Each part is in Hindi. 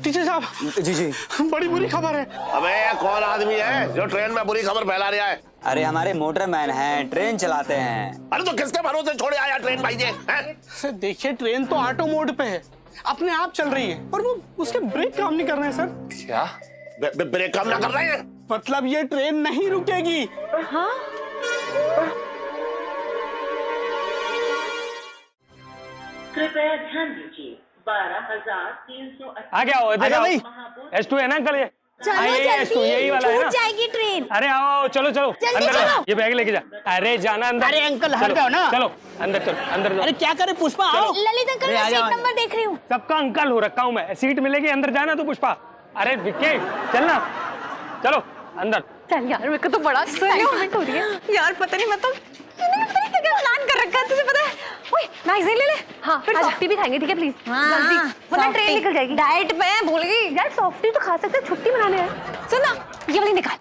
टीचर साहब। जी जी। बड़ी बुरी खबर है। अबे कौन आदमी है जो ट्रेन में बुरी खबर फैला रहा है? अरे हमारे मोटरमैन हैं, ट्रेन चलाते हैं। अरे तो किसके भरोसे छोड़े आया ट्रेन भाई जी? देखिए ट्रेन तो ऑटो मोड पे है, अपने आप चल रही है, और वो उसके ब्रेक काम नहीं कर रहे हैं सर। क्या ब्रेक काम ना कर रहे हैं? मतलब ये ट्रेन नहीं रुकेगी। हाँ? कृपया ध्यान दीजिए 12,300। आ क्या हो इधर भाई? S2 है ना अंकल? ये S2 यही वाला है ना? जाएगी ट्रेन। अरे आओ चलो चलो अंदर आओ, ये बैग लेके जा। अरे जाना अंदर। अरे अंकल हट जाओ ना। चलो अंदर चलो, अंदर जाओ। अरे क्या करे पुष्पा, आओ। ललित अंकल मैं सीट नंबर देख रही हूँ। सबका अंकल हो रखा हूँ मैं, सीट मिलेगी अंदर जाना तो पुष्पा। अरे विक्की चलना, चलो अंदर। चल यार मेरे को तो बड़ा एक्साइटमेंट हो रही है यार। पता नहीं मतलब क्या प्लान कर रखा है, तुझे पता है? ओए मैगज़ीन ले ले। हाँ फिर सॉफ्टी भी खाएंगे, ठीक है प्लीज जल्दी, वरना ट्रेन निकल जाएगी। डाइट पे भूल गई यार, सॉफ्टी तो खा सकते हैं, छुट्टी मनाने है। सुन ना ये वाली निकाल।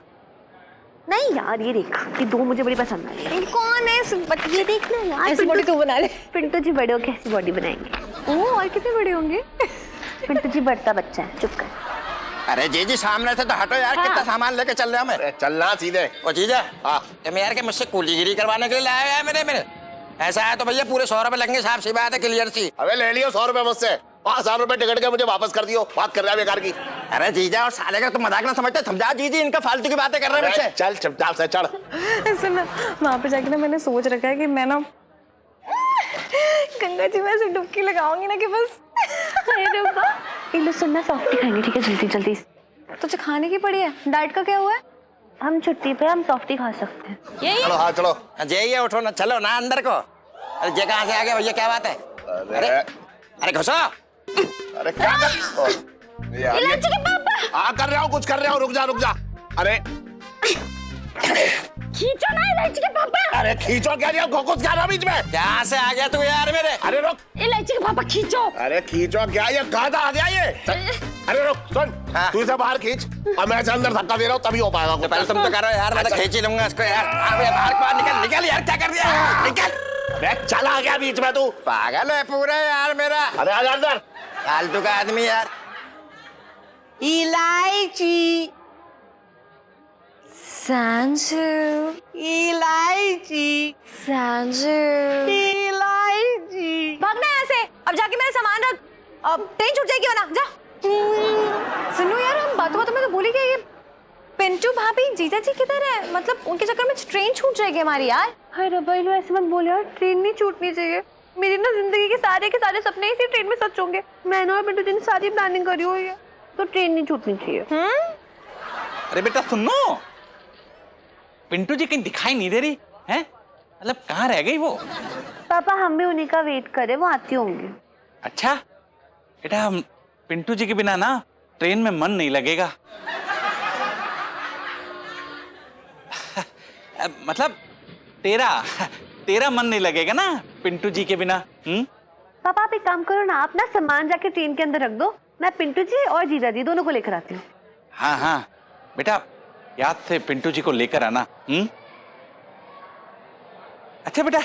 नहीं यार ये देख, ये दो मुझे बड़ी पसंद आ रही है। कौन है इस बच्चे? ये देख ना यार, ऐसी बॉडी तू बना ले। पिंटू जी बड़े हो कैसी बॉडी बनाएंगे? ओह और कितने बड़े होंगे? पिंटू जी बढ़ता बच्चा है, चुप कर। अरे जी सामने से तो हटो यार। हाँ। कितना सामान लेके चल रहे हो? मेरे चलना सीधे। ओ जीजा, हाँ यार के मुझसे कूलीगिरी करवाने के लिए लाया है मेरे ऐसा है तो भैया पूरे 100 रुपए लगेंगे, साहब सी बात है, क्लियर सी। अबे ले लियो 100 रुपए मुझसे, 5,000 रुपए टिकट के मुझे वापस कर दियो। बात कर रहा है बेकार की। अरे जीजा और साले का तुम मजाक ना समझते, समझा जी इनका फालतू की बातें कर रहे हैं मुझसे। चल चुपचाप से चढ़। सुन वहाँ पे जाके ना मैंने सोच रखा है कि मैं ना गंगा जी में ऐसे डुबकी लगाऊंगी ना कि बस। अरे लो सुनना, सॉफ्टी खाएंगे ठीक है, जल्दी जल्दी। तुझे खाने की पड़ी है, डाइट का क्या हुआ है? हम छुट्टी पे, हम सॉफ्टी खा सकते हैं। यही चलो हाँ चलो। जय उठो ना, चलो ना अंदर को। अरे जय कहाँ से आ गया भैया, क्या बात है? अरे घुसो। अरे क्या इलायची के पापा। हाँ कर रहा हूँ, कुछ कर रहा हूँ, रुक जा। अरे खींचो ना इलायची के पापा। अरे खींचो क्या रही हो, कुछ क्या रहा बीच में? कहाँ से आ गया तू यार मेरे? अरे रुक। इलायची के पापा खींचो। अरे खींचो क्या, ये कहाँ आ गया ये? अरे रुक सुन, हाँ। तू इसे बाहर खींच और मैं इसे अंदर धक्का दे रहा हूँ, तभी हो पाएगा। पहले तुम तो करो यार, मैं तो खींच ही लूंगा इसको यार। बाहर निकल यार, क्या कर दिया? निकल। अरे चला आ गया बीच में तू, पागल है पूरा यार मेरा। अरे आ जा अंदर। फालतू का आदमी यार। इलायची संजू, इलायची संजू, इलायची। भागना यहाँ से, अब जाके मेरा सामान रख, अब ट्रेन छूट जाएगी वरना। जा। सुनो यार, हम बातों में तो भूल ही गए, ये पिंटू भाभी जीजा जी किधर है? मतलब उनके चक्कर में ट्रेन छूट जाएगी हमारी यार। हाय रब्बा, ऐसे मत बोल यार, ट्रेन नहीं छूटनी चाहिए। मेरी ना जिंदगी के सारे सपने इसी ट्रेन में सच होंगे। मैंने और पिंटू जी ने सारी प्लानिंग करी हुई है, तो ट्रेन नहीं छूटनी चाहिए। अरे बेटा सुनो, पिंटू जी कहीं दिखाई नहीं दे रही हैं? मतलब कहाँ रह गई वो? पापा हम भी उन्हीं का वेट करें, वो आती होंगी। अच्छा बेटा, पिंटू जी के बिना ना ट्रेन में मन नहीं लगेगा। मतलब तेरा मन नहीं लगेगा ना पिंटू जी के बिना। पापा आप एक काम करो ना, आप ना सामान जाके ट्रेन के अंदर रख दो, मैं पिंटू जी और जीजा जी दोनों को लेकर आती हूँ। हाँ बेटा, याद से पिंटू जी को लेकर आना। अच्छा बेटा।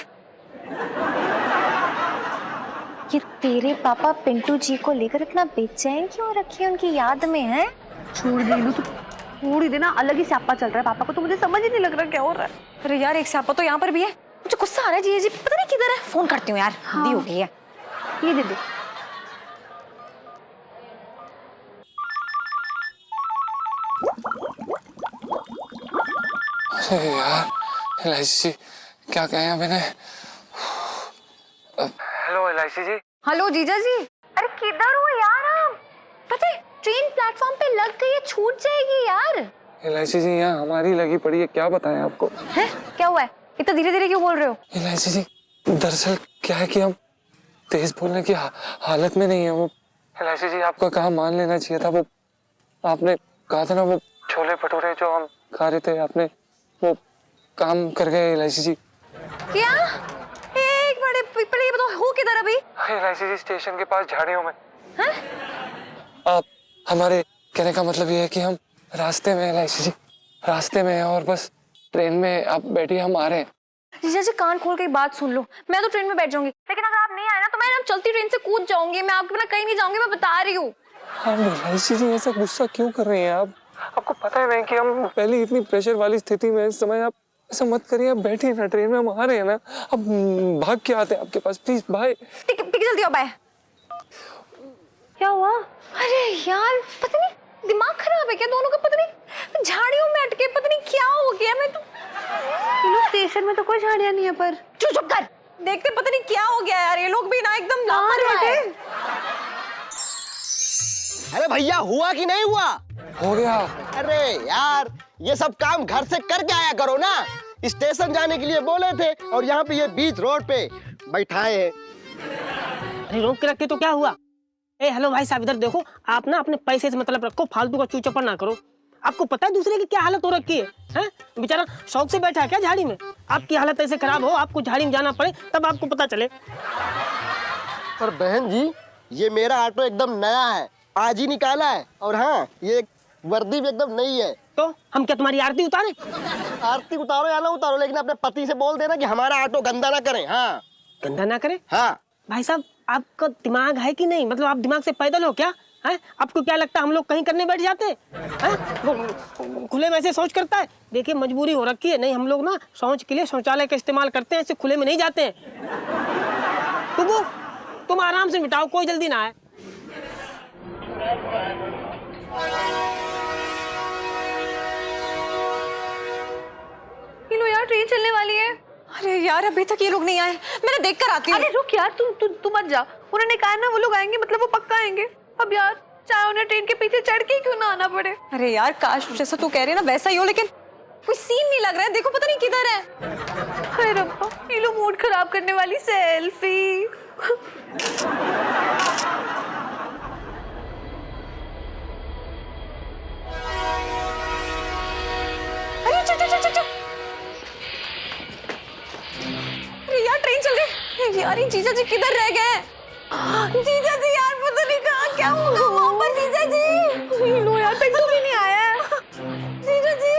ये तेरे पापा पिंटू जी को लेकर इतना बेचैन क्यों रखे उनकी याद में है? छोड़ दे लो, तो थोड़ी देना अलग ही स्यापा चल रहा है पापा को, तो मुझे समझ ही नहीं लग रहा क्या हो रहा है। अरे यार एक स्यापा तो यहाँ पर भी है, मुझे गुस्सा आ रहा है। जीजा जी पता नहीं किधर है, फोन करती हूँ यार। हाँ। हो गई है, ये दे दे। अरे यार इलायची क्या कहें मैंने? हेलो इलायची जी। हेलो जीजा जी। अरे किधर हो यार आप? पता है ट्रेन प्लेटफॉर्म पे लग गई है, छूट जाएगी यार। इलायची जी यहाँ हमारी लगी पड़ी है, क्या बताएं आपको? है क्या हुआ है, इतना धीरे धीरे क्यों बोल रहे हो? इलायची जी दरअसल क्या है कि हम तेज बोलने की हालत में नहीं है। वो इलायची जी आपका कहा मान लेना चाहिए था, वो आपने कहा था ना वो छोले भटूरे जो हम खा रहे थे, आपने वो काम कर गए इलायची जी। क्या? एक बड़े पीपल, ये बताओ हो किधर अभी? इलायची जी स्टेशन के पास झाड़ियों में। हैं? आप हमारे कहने का मतलब ये है कि हम रास्ते में, इलायची जी रास्ते में है और बस ट्रेन में आप बैठिए, हम आ रहे हैं। जीजा जी कान खोल के बात सुन लो, मैं तो ट्रेन में बैठ जाऊंगी, लेकिन अगर आप नहीं आए ना तो मैं चलती ट्रेन से कूद जाऊंगी। मैं आपके बिना कहीं नहीं जाऊंगी, मैं बता रही हूँ। हाँ एलआईसी जी, ऐसा गुस्सा क्यों कर रहे हैं आप? आपको पता है नहीं कि हम पहले इतनी प्रेशर वाली स्थिति में इस समय, आप ऐसा मत करिए, आप बैठिए ना, ट्रेन में हम आ रहे हैं ना, अब भाग के आते हैं आपके पास, प्लीज बाय। टिक जल्दी आओ, बाय। क्या हुआ? अरे यार पता नहीं दिमाग खराब है क्या दोनों का, पता नहीं झाड़ियों में अटके, पता नहीं क्या हो गया। मैं तो स्टेशन में तो कोई झाड़ियां नहीं है, पर चुप कर, देखते पता नहीं क्या हो गया यार, ये लोग भी ना एकदम लापरवाह है। अरे भैया हुआ कि नहीं हुआ? हो गया। अरे यार ये सब काम घर से करके आया करो ना, स्टेशन जाने के लिए बोले थे और यहाँ पे ये बीच रोड पे बैठाए हैं। अरे रोक के रखे तो क्या हुआ? ए हेलो भाई साहब, इधर देखो, आप ना अपने पैसे से मतलब रखो, फालतू का चूचपड़ ना करो। आपको पता है दूसरे की क्या हालत हो रखी है? हैं? बेचारा शौक से बैठा है क्या झाड़ी में? आपकी हालत ऐसे खराब हो, आपको झाड़ी में जाना पड़े तब आपको पता चले। पर बहन जी ये मेरा ऑटो एकदम नया है, आज ही निकाला है, और हाँ ये वर्दी भी एकदम नई है। तो हम क्या तुम्हारी आरती उतारे? आरती उतारो या ना उतारो, लेकिन अपने पति से बोल देना कि हमारा ऑटो गंदा ना करें। हाँ गंदा ना करे? हाँ भाई साहब आपका दिमाग है कि नहीं? मतलब आप दिमाग से पैदल हो क्या? हैं? आपको क्या लगता है हम लोग कहीं करने बैठ जाते हैं? वो खुले में ऐसे शौच करता है? देखिए मजबूरी हो रखी है, नहीं हम लोग ना शौच के लिए शौचालय का इस्तेमाल करते हैं, ऐसे खुले में नहीं जाते हैं। तुम आराम से मिटाओ, कोई जल्दी ना आए। लो यार ट्रेन चलने वाली है। अरे यार अभी तक ये लोग नहीं आए, मैंने देख कर आती हूँ। अरे रुक यार, तू मत जा, उन्होंने कहा ना वो लोग आएंगे, मतलब वो पक्का आएंगे। अब यार चाहे उन्हें ट्रेन के पीछे चढ़ के क्यों ना आना पड़े। अरे यार काश जैसा तू कह रही है ना वैसा ही हो, लेकिन कोई सीन नहीं लग रहा है, देखो पता नहीं किधर है। अरे रब्बा, ये लोग मूड खराब करने वाली सेल्फी। अरे चल यार ट्रेन चल गई। यार ये जीजा जी किधर रह गए? जीजा जी यार पता नहीं कहाँ क्या होगा वहाँ पर। जीजा जी लो यार पिंटू भी नहीं आया है। जीजा जी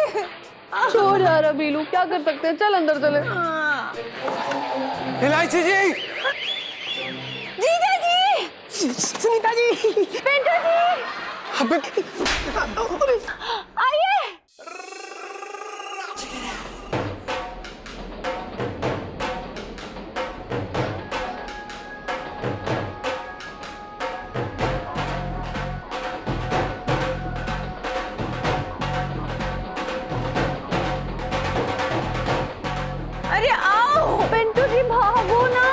छोड़ यार, अभी लो क्या कर सकते हैं, चल अंदर चले। एलआईसी जी, जीजा जी, सुनीता जी, पिंटू जी, आइए। अरे आओ पिंटू जी, भागो ना।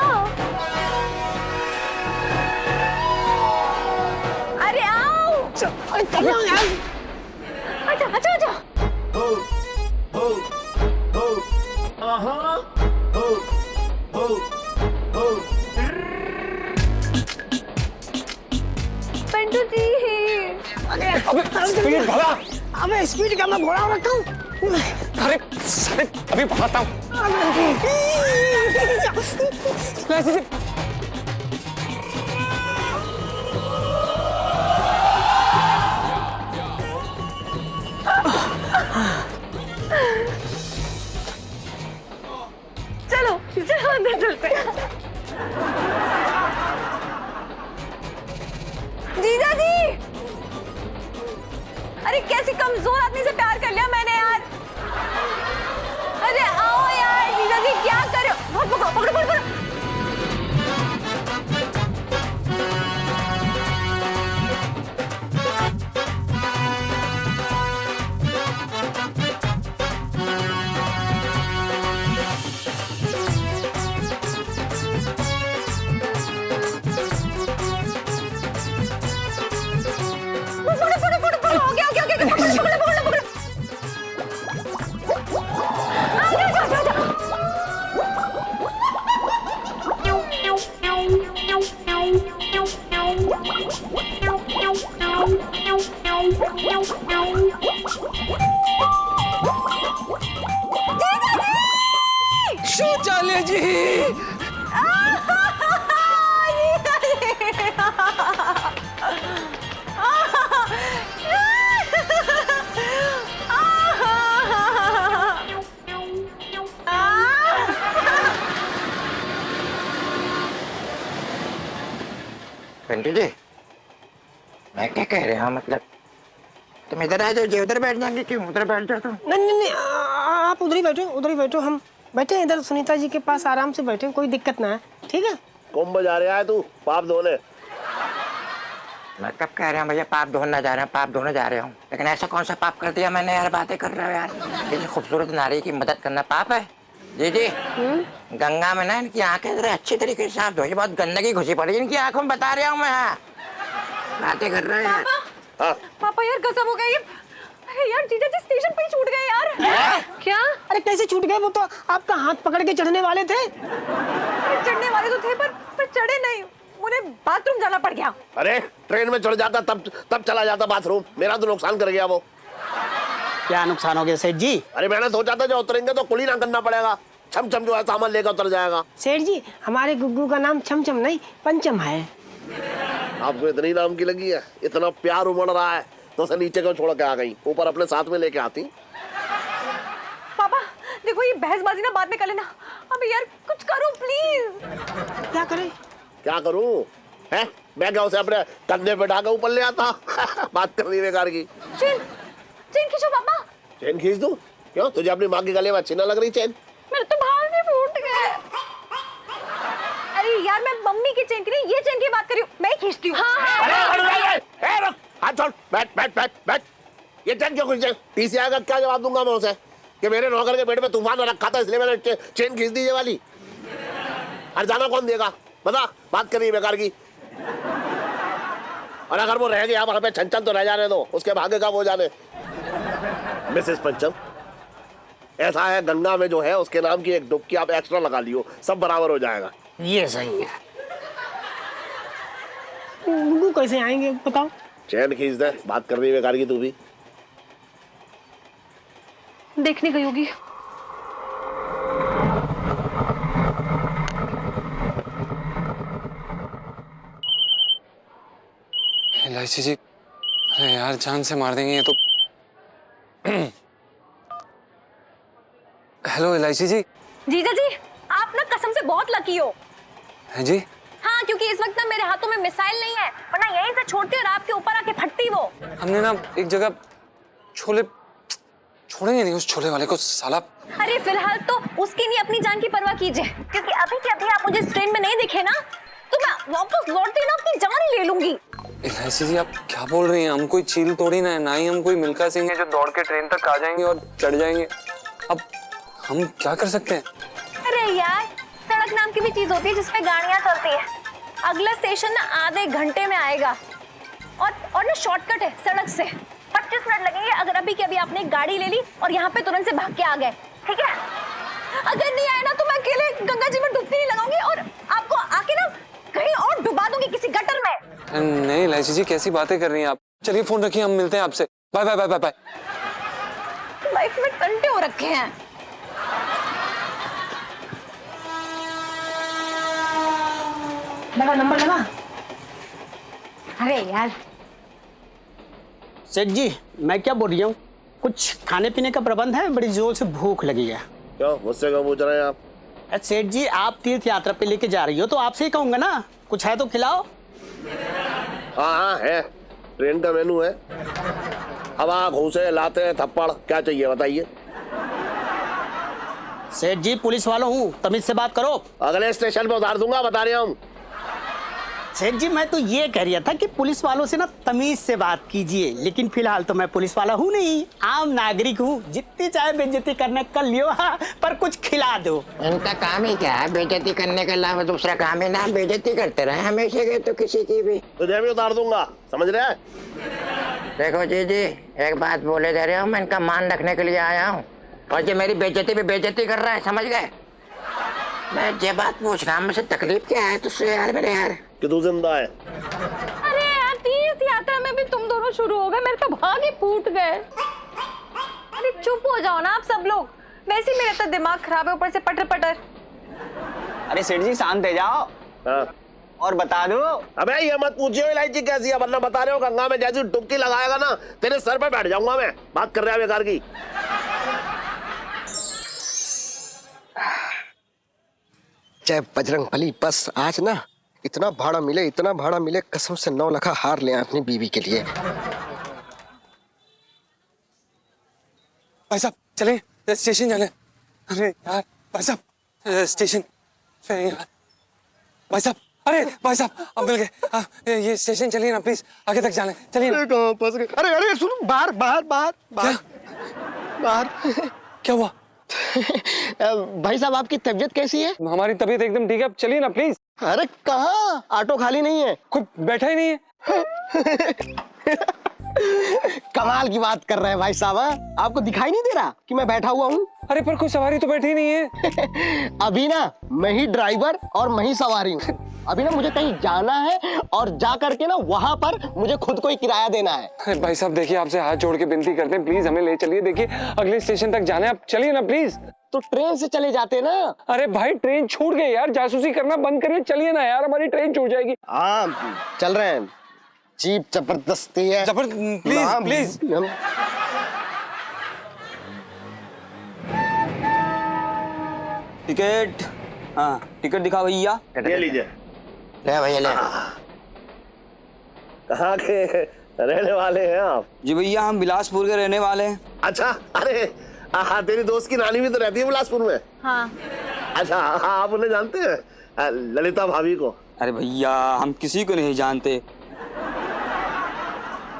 अरे आओ, अच्छा अच्छा। पिंटू जी स्पीड भगा। अबे स्पीड का मैं घोड़ा रखा हूँ। अरे अभी भगाता हूँ। एलआईसी जी, चलो चलो अंदर चलते हैं। जीजा जी, अरे कैसी कमजोर आदमी से प्यार कर लिया मैंने यार। अरे आओ यार जीजा जी, क्या कर रहे हो? पकड़ो पकड़ो पकड़ो। शौचालय जी, पिंटू जी मैं क्या कह रहे हो मतलब तुम इधर आ जाओ जी उधर बैठ जाएंगे क्यों उधर बैठ जाओ तुम नहीं आप उधर ही बैठो हम बैठे हैं इधर सुनीता जी के पास आराम से बैठे कोई दिक्कत ना है ठीक है। कुंभ जा रहा है तू पाप धोने। मैं कब कह रहा हूँ भैया पाप धोना जा रहे हैं पाप धोने जा रहे हूँ लेकिन ऐसा कौन सा पाप कर दिया मैंने यार बातें कर रहा हूँ यार किसी खूबसूरत नारी की मदद करना पाप है जी जी गंगा में ना इनकी आंखें जरा अच्छी तरीके से साफ धोइए बहुत गंदगी घुसी पड़ी इनकी आंखों में बता रहा हूँ मैं हाँ बातें कर रहे हैं हाँ पापा यार गजब हो गया ये। अरे यार जीजा जी स्टेशन पे ही छूट गए यार। क्या? अरे कैसे छूट गए वो तो आपका हाथ पकड़ के चढ़ने वाले थे। चढ़ने वाले तो थे पर चढ़े नहीं उन्हें बाथरूम जाना पड़ गया। अरे ट्रेन में चढ़ जाता तब चला जाता बाथरूम मेरा तो नुकसान कर गया वो। क्या नुकसान हो गया सेठ जी? अरे मैंने सोचा था जो उतरेंगे तो कुली ना करना पड़ेगा छम छम जो है सामान लेकर उतर जाएगा। सेठ जी हमारे गुग्गू का नाम छमछम नहीं पंचम है। आपको इतनी नाम की लगी है इतना प्यार उमड़ रहा है तो उसे नीचे को छोड़ के आ गई ऊपर अपने साथ में लेके आती। पापा देखो ये बहसबाजी ना बाद में कर लेना अबे यार कुछ करो प्लीज। क्या करें? क्या करूं है मैं क्या उसे अपने कंधे पे ढाकर ऊपर ले आता बात कर रही बेकार की। चेन खींचो पापा। चेन खींच दूं? क्यों तुझे अपनी माँ के गले में अच्छी ना लग रही चेन? मेरे तो बाल भी फूट गए। अरे यार मैं मम्मी की चेन की नहीं ये चेन की बात कर रही हूँ मैं खींचती हूँ। अरे हाथ छोड़ बैठ ये चेन क्यों खींचे? पीसीआई का क्या जवाब दूंगा मैं उसे कि मेरे नौकर के पेट में तूफान रखा था इसलिए मैंने चेन खींच दी ये वाली। अरे जाना कौन देगा बता बात कर रही है बेकार की। और अगर वो रह गया वहां पे छंचन तो रह जाने दो उसके भाग्य का वो जाने। मिसेस पंचम ऐसा है गंगा में जो है उसके नाम की एक डुबकी आप एक्स्ट्रा लगा लियो सब बराबर हो जाएगा। ये सही है गुग्गू कैसे आएंगे बताओ? चैन खींच दे बात कर रही है बेकार की तू भी। देखने गई होगी। एलआईसी जी अरे यार जान से मार देंगे ये तो। हेलो एलआईसी जी। जीजा जी आप ना कसम से बहुत लकी हो। हैं जी? हाँ क्योंकि इस वक्त ना मेरे हाथों में मिसाइल नहीं है वरना यहीं से छोड़ती और आपके ऊपर आके फटती वो। हमने ना एक जगह छोले छोड़ेंगे नहीं उस छोले वाले को साला। अरे फिलहाल तो उसकी नहीं अपनी जान की परवाह कीजिए क्योंकि अभी के अभी आप मुझे इस ट्रेन में नहीं दिखे ना तो मैं वापस लौटते ना अपनी जान ही ले लूंगी। एलआईसी जी आप क्या बोल रही हैं? हम कोई चील तोड़ी ना है ना ही हम कोई मिल्खा सिंह है जो दौड़ के ट्रेन तक आ जाएंगे और चढ़ जाएंगे। अब हम क्या कर सकते हैं? अरे यार सड़क नाम की भी चीज होती है जिसपे गाड़ियां चलती है। अगला स्टेशन ना आधे घंटे में आएगा और ना शॉर्टकट है सड़क से 25 मिनट लगेंगे अगर अभी के अभी आपने एक गाड़ी ले ली और यहाँ पे तुरंत से भाग के आ गए ठीक है। अगर नहीं आए ना तो मैं अकेले गंगा जी में डुबकी नहीं लगाऊंगी और आपको आके ना कहीं और डुबा दूंगी किसी गटर में। नहीं एलआईसी जी कैसी बातें कर रही हैं आप? चलिए फोन रखिए हम मिलते हैं आपसे। Bye bye bye bye bye. Life में कंटे हो रखे हैं। लगा नंबर लगा। अरे यार सेठ जी मैं क्या बोल रही हूँ कुछ खाने पीने का प्रबंध है बड़ी जोर से भूख लगी है। क्यों मुझसे क्यों पूछ रहे हैं आप? अरे सेठ जी आप तीर्थ यात्रा पे लेके जा रही हो तो आपसे ही कहूंगा ना कुछ है तो खिलाओ। हाँ है ट्रेन का मेनू है। हवा घूसे लाते हैं थप्पड़ क्या चाहिए बताइए। सेठ जी पुलिस वाला हूँ तमीज से बात करो। अगले स्टेशन पे उतार दूंगा बता रहा हूँ। सेठ जी मैं तो ये कह रहा था कि पुलिस वालों से ना तमीज से बात कीजिए लेकिन फिलहाल तो मैं पुलिस वाला हूँ नहीं आम नागरिक हूँ जितनी चाहे बेइज्जती करने कर लियो पर कुछ खिला दो। इनका काम ही क्या है बेइज्जती करने के अलावा दूसरा काम है ना बेइज्जती करते रहे हमेशा के तो किसी की भी। तुझे भी उतार दूंगा समझ रहे हैं? देखो जी एक बात बोले दे रहा हूँ मैं इनका मान रखने के लिए आया हूँ और ये मेरी बेइज्जती पे बेइज्जती कर रहा है समझ गए। मैं ये बात पूछ रहा हूँ मुझे तकलीफ क्या है तुझसे यार मेरे यार कि तू जिंदा है। अरे यार तीर्थ यात्रा में भी तुम दोनों शुरू हो गए मेरे तो भाग ही फूट गए। अरे चुप हो जाओ ना आप सब लोग वैसे ही मेरा तो दिमाग खराब है ऊपर से पटर पटर। अरे सेठ जी शांत हो जाओ हाँ। और बता दो। अबे ये मत पूछियो इलायची कैसी है वरना बता रहे हो गंगा में जैसी डुबकी लगाएगा ना तेरे सर पे बैठ जाऊंगा मैं। बात कर रहा है बेकार की। जय बजरंग बली बस आज ना इतना भाड़ा मिले, इतना भाड़ा मिले, कसम से 9 लाख हार ले अपनी बीवी के लिए। भाई साहब चले स्टेशन जाने। अरे यार भाई साहब स्टेशन यार भाई साहब, अरे भाई साहब अब मिल गए। ये स्टेशन चलिए ना प्लीज, आगे तक जाने चलिए ना। कहाँ फंस गए? अरे अरे सुनो, बाहर बाहर बाहर बाहर बाहर। क्या हुआ? भाई साहब आपकी तबीयत कैसी है? हमारी तबीयत एकदम ठीक है, अब चलिए ना प्लीज। अरे कहाँ, ऑटो खाली नहीं है, कोई बैठा ही नहीं है। कमाल की बात कर रहे हैं भाई साहब। आपको दिखाई नहीं दे रहा कि मैं बैठा हुआ हूँ? अरे पर कोई सवारी तो बैठी नहीं है। अभी ना मैं ही ड्राइवर और मैं ही सवारी हूँ। अभी ना मुझे कहीं जाना है और जा करके ना वहां पर मुझे खुद को ही किराया देना है। भाई साहब देखिए, आपसे हाथ जोड़ के विनती करते हैं, प्लीज हमें ले चलिए। देखिए अगले स्टेशन तक जाना है, आप चलिए ना प्लीज। तो ट्रेन से चले जाते ना। अरे भाई ट्रेन छूट गई यार, जासूसी करना बंद करिए, चलिए ना यार, हमारी ट्रेन छूट जाएगी। हाँ चल रहे हैं, जीप जबरदस्ती है। Please please. टिकट, हाँ टिकट दिखाओ भैया। ये लीजिए। ले भैया ले। कहाँ के रहने वाले हैं आप? जी भैया हम बिलासपुर के रहने वाले हैं। अच्छा, अरे हाँ, तेरी दोस्त की नानी भी तो रहती है बिलासपुर में। हाँ। अच्छा हाँ, आप उन्हें जानते हैं, ललिता भाभी को? अरे भैया हम किसी को नहीं जानते।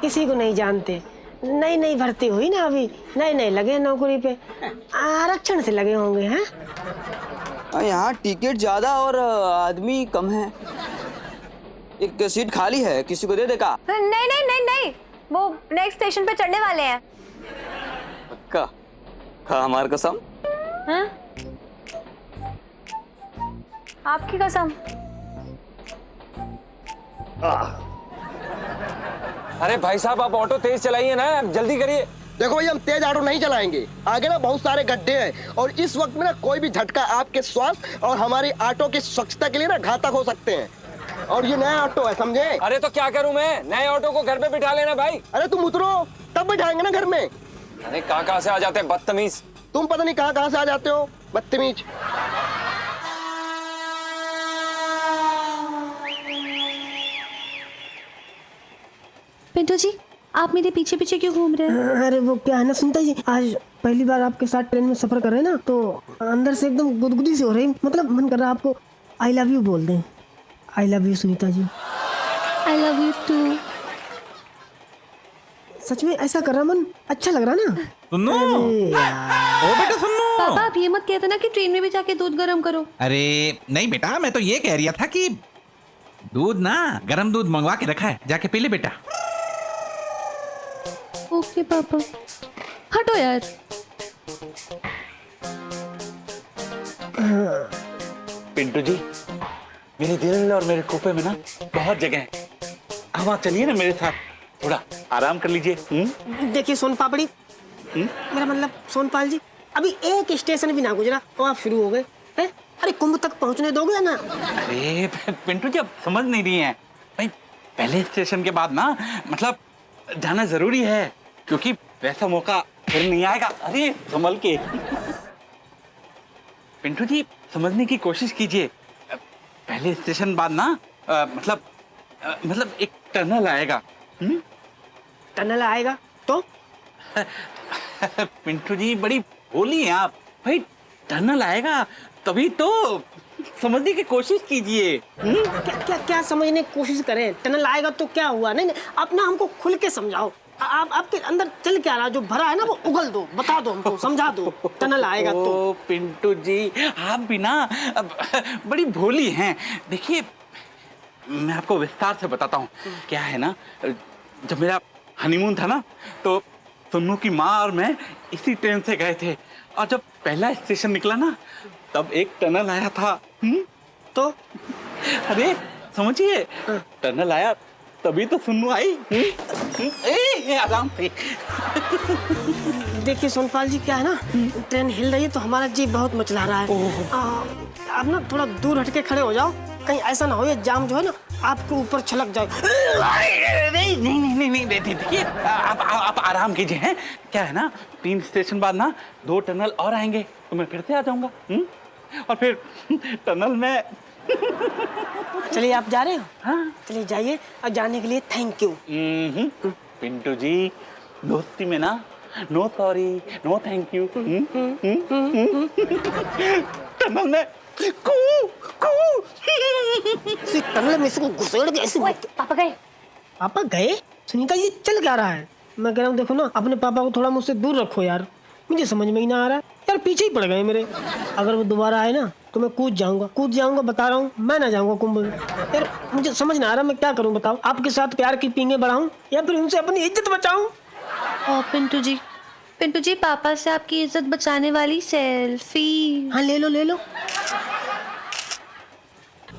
किसी को नहीं जानते? नई नई भर्ती हुई ना, अभी नए नए लगे नौकरी पे, आरक्षण से लगे होंगे। हैं यहाँ टिकट ज्यादा और आदमी कम है। एक सीट खाली है, किसी को दे दे का? नहीं नहीं नहीं नहीं, वो नेक्स्ट स्टेशन पे चढ़ने वाले हैं। पक्का? खा हमार कसम। हाँ? आपकी कसम। अरे भाई साहब आप ऑटो तेज चलाइए ना, जल्दी करिए। देखो भाई, हम तेज ऑटो नहीं चलाएंगे, आगे ना बहुत सारे गड्ढे हैं और इस वक्त में ना कोई भी झटका आपके स्वास्थ्य और हमारी ऑटो की स्वच्छता के लिए ना घातक हो सकते हैं। और ये नया ऑटो है, समझे? अरे तो क्या करूं मैं, नए ऑटो को घर पे बिठा लेना भाई। अरे तुम उतरो तब बिठाएंगे ना घर में। अरे कहाँ से आ जाते हैं बदतमीज। तुम पता नहीं कहाँ से आ जाते हो, बदतमीज। पिंटू जी आप मेरे पीछे पीछे क्यों घूम रहे हैं? अरे वो क्या है ना सुनता जी, आज पहली बार आपके साथ ट्रेन में सफर कर रहे हैं ना, तो अंदर से एकदम गुदगुदी सी हो रही, मतलब मन कर रहा है आपको आई लव यू बोल दें। I love you Sunita ji. I love you too. सच में ऐसा कर रहा मन, अच्छा लग रहा ना। सुनो ओ बेटा सुनो। पापा आप ये मत कहते ना कि ट्रेन में भी जाके दूध गर्म करो। अरे नहीं बेटा, मैं तो ये कह रहा था कि दूध ना, गरम दूध मंगवा के रखा है, जाके पी ले बेटा। ओके पापा। हटो यार। पिंटू जी मेरे दिल और मेरे कोपे में ना बहुत जगह है, अब आप चलिए ना मेरे साथ, थोड़ा आराम कर लीजिए। देखिए सोन पापड़ी, मेरा मतलब सोनपाल जी, अभी एक स्टेशन भी ना गुजरा तो आप शुरू हो गए हैं। अरे कुंभ तक पहुंचने दोगे ना? अरे पिंटू जी अब समझ नहीं रही हैं भाई, पहले स्टेशन के बाद ना मतलब जाना जरूरी है, क्योंकि वैसा मौका फिर नहीं आएगा। अरे संभल के। पिंटू जी समझने की कोशिश कीजिए, पहले स्टेशन बाद ना मतलब एक टनल आएगा। टनल आएगा तो? पिंटू जी बड़ी भोली हैं आप भाई, टनल आएगा तभी तो, समझने की कोशिश कीजिए। क्या समझने की कोशिश करें? टनल आएगा तो क्या हुआ? नहीं अपना हमको खुल के समझाओ। आपके अंदर चल क्या रहा, जो भरा है ना वो उगल दो, बता दो हमको, समझा दो। टनल आएगा तो। पिंटू जी आप भी ना बड़ी भोली हैं। देखिए मैं आपको विस्तार से बताता हूँ। क्या है ना, जब मेरा हनीमून था ना, तो सुन्नू की माँ और मैं इसी ट्रेन से गए थे, और जब पहला स्टेशन निकला ना तब एक टनल आया था। तो अरे समझिए, टनल आया तभी तो सुन्नू आई। आराम से। देखिए सोनपाल जी, क्या है ना, ट्रेन हिल रही है तो हमारा जी बहुत मचला रहा है। आप ना थोड़ा दूर हटके खड़े हो जाओ, कहीं ऐसा ना हो ये जाम जो है ना आपके ऊपर छलक जाए। नहीं देखिए आप आराम कीजिए। हैं क्या है ना, 3 स्टेशन बाद ना 2 टनल और आएंगे तो मैं फिर से आ जाऊंगा। और फिर टनल में चलिए आप जा रहे हो? हाँ चलिए जाइए, और जाने के लिए थैंक यू। पिंटू जी, दोस्ती में ना no sorry no thank you. Tunnel में इसको घुसेड़ के ऐसे। पापा गए? पापा गए? सुनीता जी चल क्या रहा है? मैं कह रहा हूँ देखो ना, अपने पापा को थोड़ा मुझसे दूर रखो यार, मुझे समझ में ही ना आ रहा है यार, पीछे ही पड़ गए मेरे। अगर वो दोबारा आए ना तो मैं कूद जाऊंगा, बता रहा हूँ, मैं ना जाऊंगा कुंभ में। यार मुझे समझ ना आ रहा मैं क्या करूँ, बताओ। आपके साथ प्यार की पींगे बढ़ाऊं या फिर उनसे अपनी इज्जत बचाऊं? पिंटू जी पापा से आपकी इज्जत बचाने वाली सेल्फी। हाँ ले लो।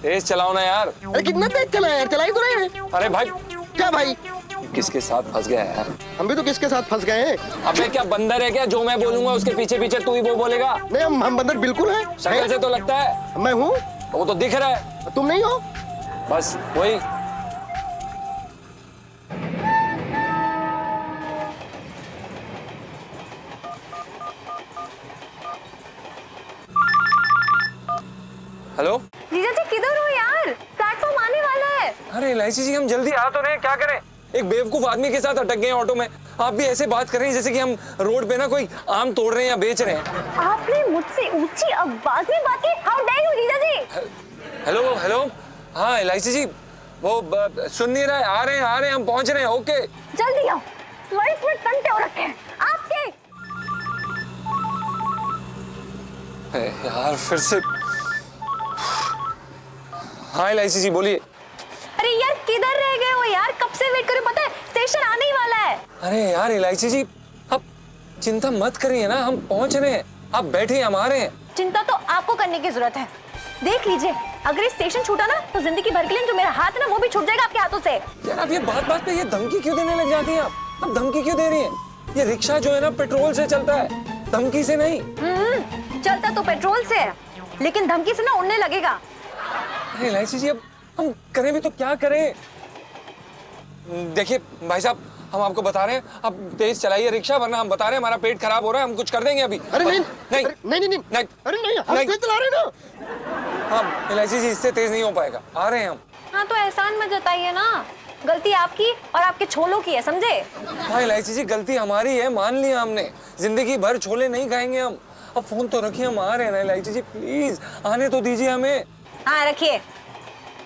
तेज चलाओ ना यार। अरे कितना तेज चला यार, चला ही तो रहे हैं। अरे भाई क्या भाई? किसके साथ फंस गया यार? हम भी तो किसके साथ फंस गए हैं। अबे क्या बंदर है क्या, जो मैं बोलूंगा उसके पीछे पीछे तू ही वो बोलेगा? नहीं हम बंदर बिल्कुल हैं। शक्ल से तो लगता है। मैं हूँ। वो तो दिख रहा है। तुम नहीं हो? बस वही। हेलो जीजा जी किधर हो यार? प्लेटफॉर्म आने वाला है। अरे एलआईसी जी हम जल्दी आ तो रहे हैं, क्या करें? एक बेवकूफ आदमी के साथ अटक गए ऑटो में। आप भी ऐसे बात कर रहे हैं जैसे कि हम रोड पे ना कोई आम तोड़ रहे हैं या बेच रहे हैं। आपने मुझसे ऊंची आवाज में बात की? हाउ डेयर यू जीजा जी? हेलो हाँ एलआईसी जी, वो सुन नहीं रहा है। आ रहे हैं हम पहुंच रहे हैं। ओके जल्दी आओ, फ्लाइट में टंटे हो रखे हैं आपके। यार फिर से। हाँ एलआईसी जी बोलिए। अरे यार किधर रह गए हो यार, कब से वेट कर रहे हो? पता है स्टेशन आने ही वाला है। अरे यार एलआईसी जी आप चिंता मत करिए ना, हम पहुंच रहे हैं, आप बैठिए, हम आ रहे हैं। चिंता तो आपको करने की जरूरत है। देख लीजिए, अगर ये स्टेशन छूटा ना तो जिंदगी भर के लिए जो मेरा हाथ है ना वो भी छूट जाएगा आपके हाथों से। यार आप ये बात पे ये धमकी क्यों देने लग जाती हैं? आप धमकी क्यों दे रही हैं? ये रिक्शा जो है ना पेट्रोल से चलता है, धमकी से नहीं। चलता तो पेट्रोल से है, लेकिन धमकी से ना उड़ने लगेगा। अरे एलआईसी जी अब हम करें भी तो क्या करें? देखिए भाई साहब, हम आपको बता रहे हैं, आप तेज चलाइए रिक्शा, वरना हम बता रहे हैं हमारा पेट खराब हो रहा है, हम कुछ कर देंगे अभी। अरे नहीं। नहीं अरे नहीं हम तेज चला रहे हैं ना। हाँ एलआईसी जी इससे तेज नहीं हो पाएगा, आ रहे हैं हम। हाँ तो एहसान मत जताइए ना, गलती आपकी और आपके छोलों की है, समझे? हाँ एलआईसी जी गलती हमारी है, मान लिया हमने, जिंदगी भर छोले नहीं खाएंगे हम। अब फोन तो रखिए, हम आ रहे हैं ना एलआईसी जी, प्लीज आने तो दीजिए हमें। हाँ रखिए।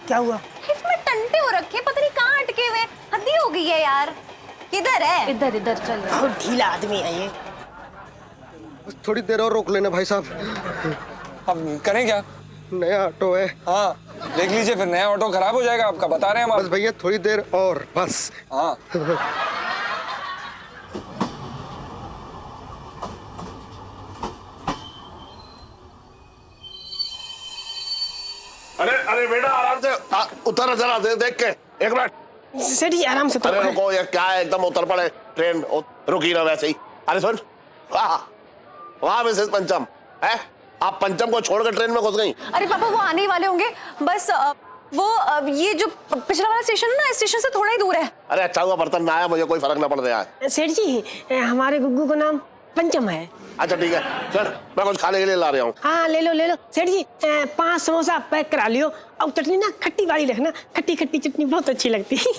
क्या हुआ? इसमें टंटे हो रखे, पता नहीं कहाँ अटके हुए, हद्दी हो गई है यार। किधर है? इधर चल। बहुत ढीला आदमी है ये। थोड़ी देर और रोक लेना भाई साहब। अब करें क्या? नया ऑटो है। हाँ देख लीजिए, फिर नया ऑटो खराब हो जाएगा आपका, बता रहे हैं हम। बस भैया थोड़ी देर और, बस। हाँ अरे बेटा आराम से उतर जरा, देख के एक मिनट। सेठ जी आराम से। अरे रुको, ये क्या है, एकदम उतर पड़े, ट्रेन रुकी ना वैसे ही। अरे सुन, वाह मिसेस पंचम है, आप पंचम को छोड़कर ट्रेन में घुस गई। अरे पापा वो आने ही वाले होंगे, बस ये जो पिछला वाला स्टेशन है ना, स्टेशन से थोड़ा ही दूर है। अरे अच्छा हुआ बर्तन ना आया, मुझे कोई फर्क ना पड़ रहा है। सेठ जी हमारे गुग्गू का नाम पंचम है। अच्छा ठीक है, चल मैं कुछ खाने के लिए ला रहा हूँ। हाँ ले लो। सेठ जी 5 समोसा पैक करा लियो, और चटनी ना खट्टी वाली रखना, खट्टी चटनी बहुत अच्छी लगती है।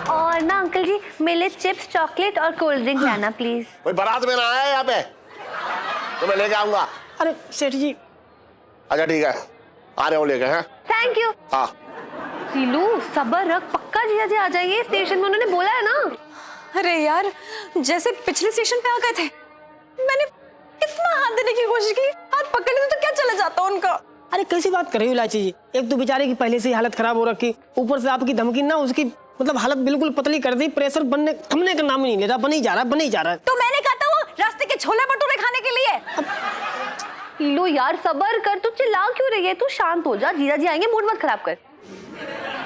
और ना अंकल जी मेरे चिप्स, चॉकलेट और कोल्ड ड्रिंक लाना प्लीज। कोई बारात में ना आया यहाँ पे, तो मैं लेके आऊंगा। अरे सेठ जी। अच्छा ठीक है, आ रहे हो लेके। हैं थैंक यू। हाँ सीलू सबर रख, पक्का जीजा जी आ जाएंगे, स्टेशन में उन्होंने बोला है ना। अरे यार जैसे पिछले स्टेशन पे आ गए थे, मैंने कितना हाथ देने की कोशिश की, हाथ पकड़ लेते तो क्या चला जाता उनका। अरे कैसी बात कर रही हो लाची जी, एक तो बेचारे की पहले से ही हालत खराब हो रखी, ऊपर से आपकी धमकी ना उसकी मतलब हालत बिल्कुल पतली कर दी, प्रेशर बनने थमने का नाम नहीं ले रहा, बन ही जा रहा है। तो मैंने कहा था वो रास्ते के छोले भटूरे खाने के लिए। लो यार सबर कर, तू चिल्ला क्यों रही है? तू शांत हो जा, जीजा जी आएंगे, मूड मत खराब कर।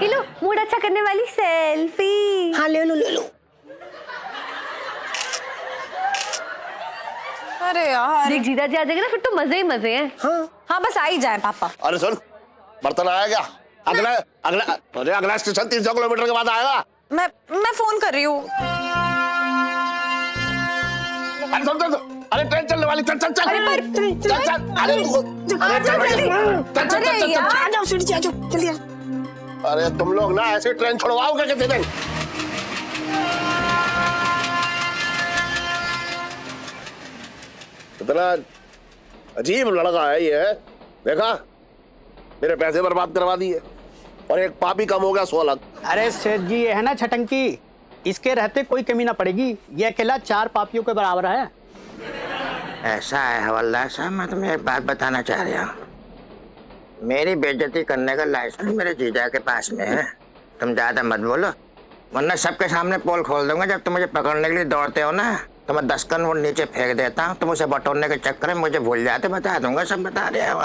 लो मूड अच्छा करने वाली सेल्फी। हाँ ले लो। अरे यार देख जीजा जी आ जाएंगे ना, फिर तो मजे ही मजे हैं। हाँ बस आ ही जाए पापा। अरे सुन, बर्तन आया क्या? अगला स्टेशन 300 किलोमीटर के बाद आएगा। मैं फोन कर रही हूँ। अरे सुन, अरे ट्रेन चलने वाली वाली, चल चल चल अरे चल चल, अरे चल चल चल चल, आ जाओ सेठ जी, आ जाओ जल्दी। अरे तुम लोग ना ऐसे ट्रेन छुड़वाओगे किसी दिन। इतना अजीब लड़का है ये, देखा मेरे पैसे बर्बाद करवा दिए और एक पापी कम हो गया 100 लाख। अरे सेठ जी ये है ना छटंकी, इसके रहते कोई कमी ना पड़ेगी, ये अकेला 4 पापियों के बराबर है। ऐसा है हवलदार साहब, मैं तुम्हें एक बात बताना चाह रहा हूँ। मेरी बेइज्जती करने का लाइसेंस मेरे जीजा के पास में है। तुम ज्यादा मत बोलो, वरना सबके सामने पोल खोल दूंगा। जब तुम मुझे पकड़ने के लिए दौड़ते हो ना, तो मैं 10 कन वो नीचे फेंक देता हूँ। तुम उसे बटोरने के चक्कर में मुझे भूल जाते, बता दूंगा, सब बता रहे हो।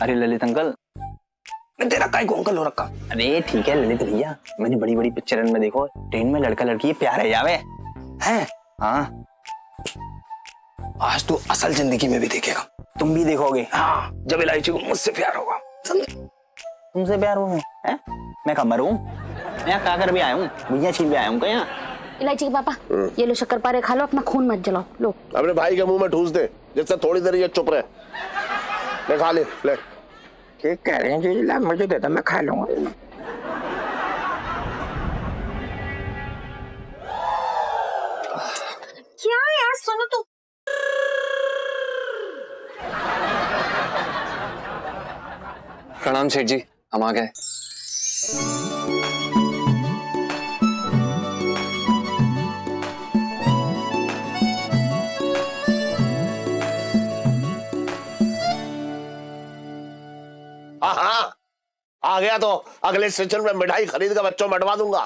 अरे ललित अंकल, तेरा काय को अंकल हो रखा। अरे ठीक है ललित भैया, मैंने बड़ी बड़ी पिक्चर में देखो, ट्रेन में लड़का लड़की प्यार है जावे हैं। हाँ, आज तू असल जिंदगी में भी देखेगा, तुम भी देखोगे। हाँ, जब इलायची को मुझसे प्यार होगा। तुमसे प्यार हो है? मैं खबर हूँ, मैं क्या कर भी आया हूँ, भैया छीन भी आया हूँ क्या? इलायची के पापा, ये लो शक्कर पारे खा लो, अपना खून मत जलाओ। लो अपने भाई के मुंह में ठूस दे, जिससे थोड़ी देर ये चुप रहे। ले खा ले, ले। ठीक कह रहे हैं जी, ला मुझे देता, मैं खा लूंगा। क्या यार, सुनो तो। प्रणाम सेठ जी, हम आ गए। हाँ, आ गया तो अगले स्टेशन में मिठाई खरीद कर बच्चों में अटवा दूंगा।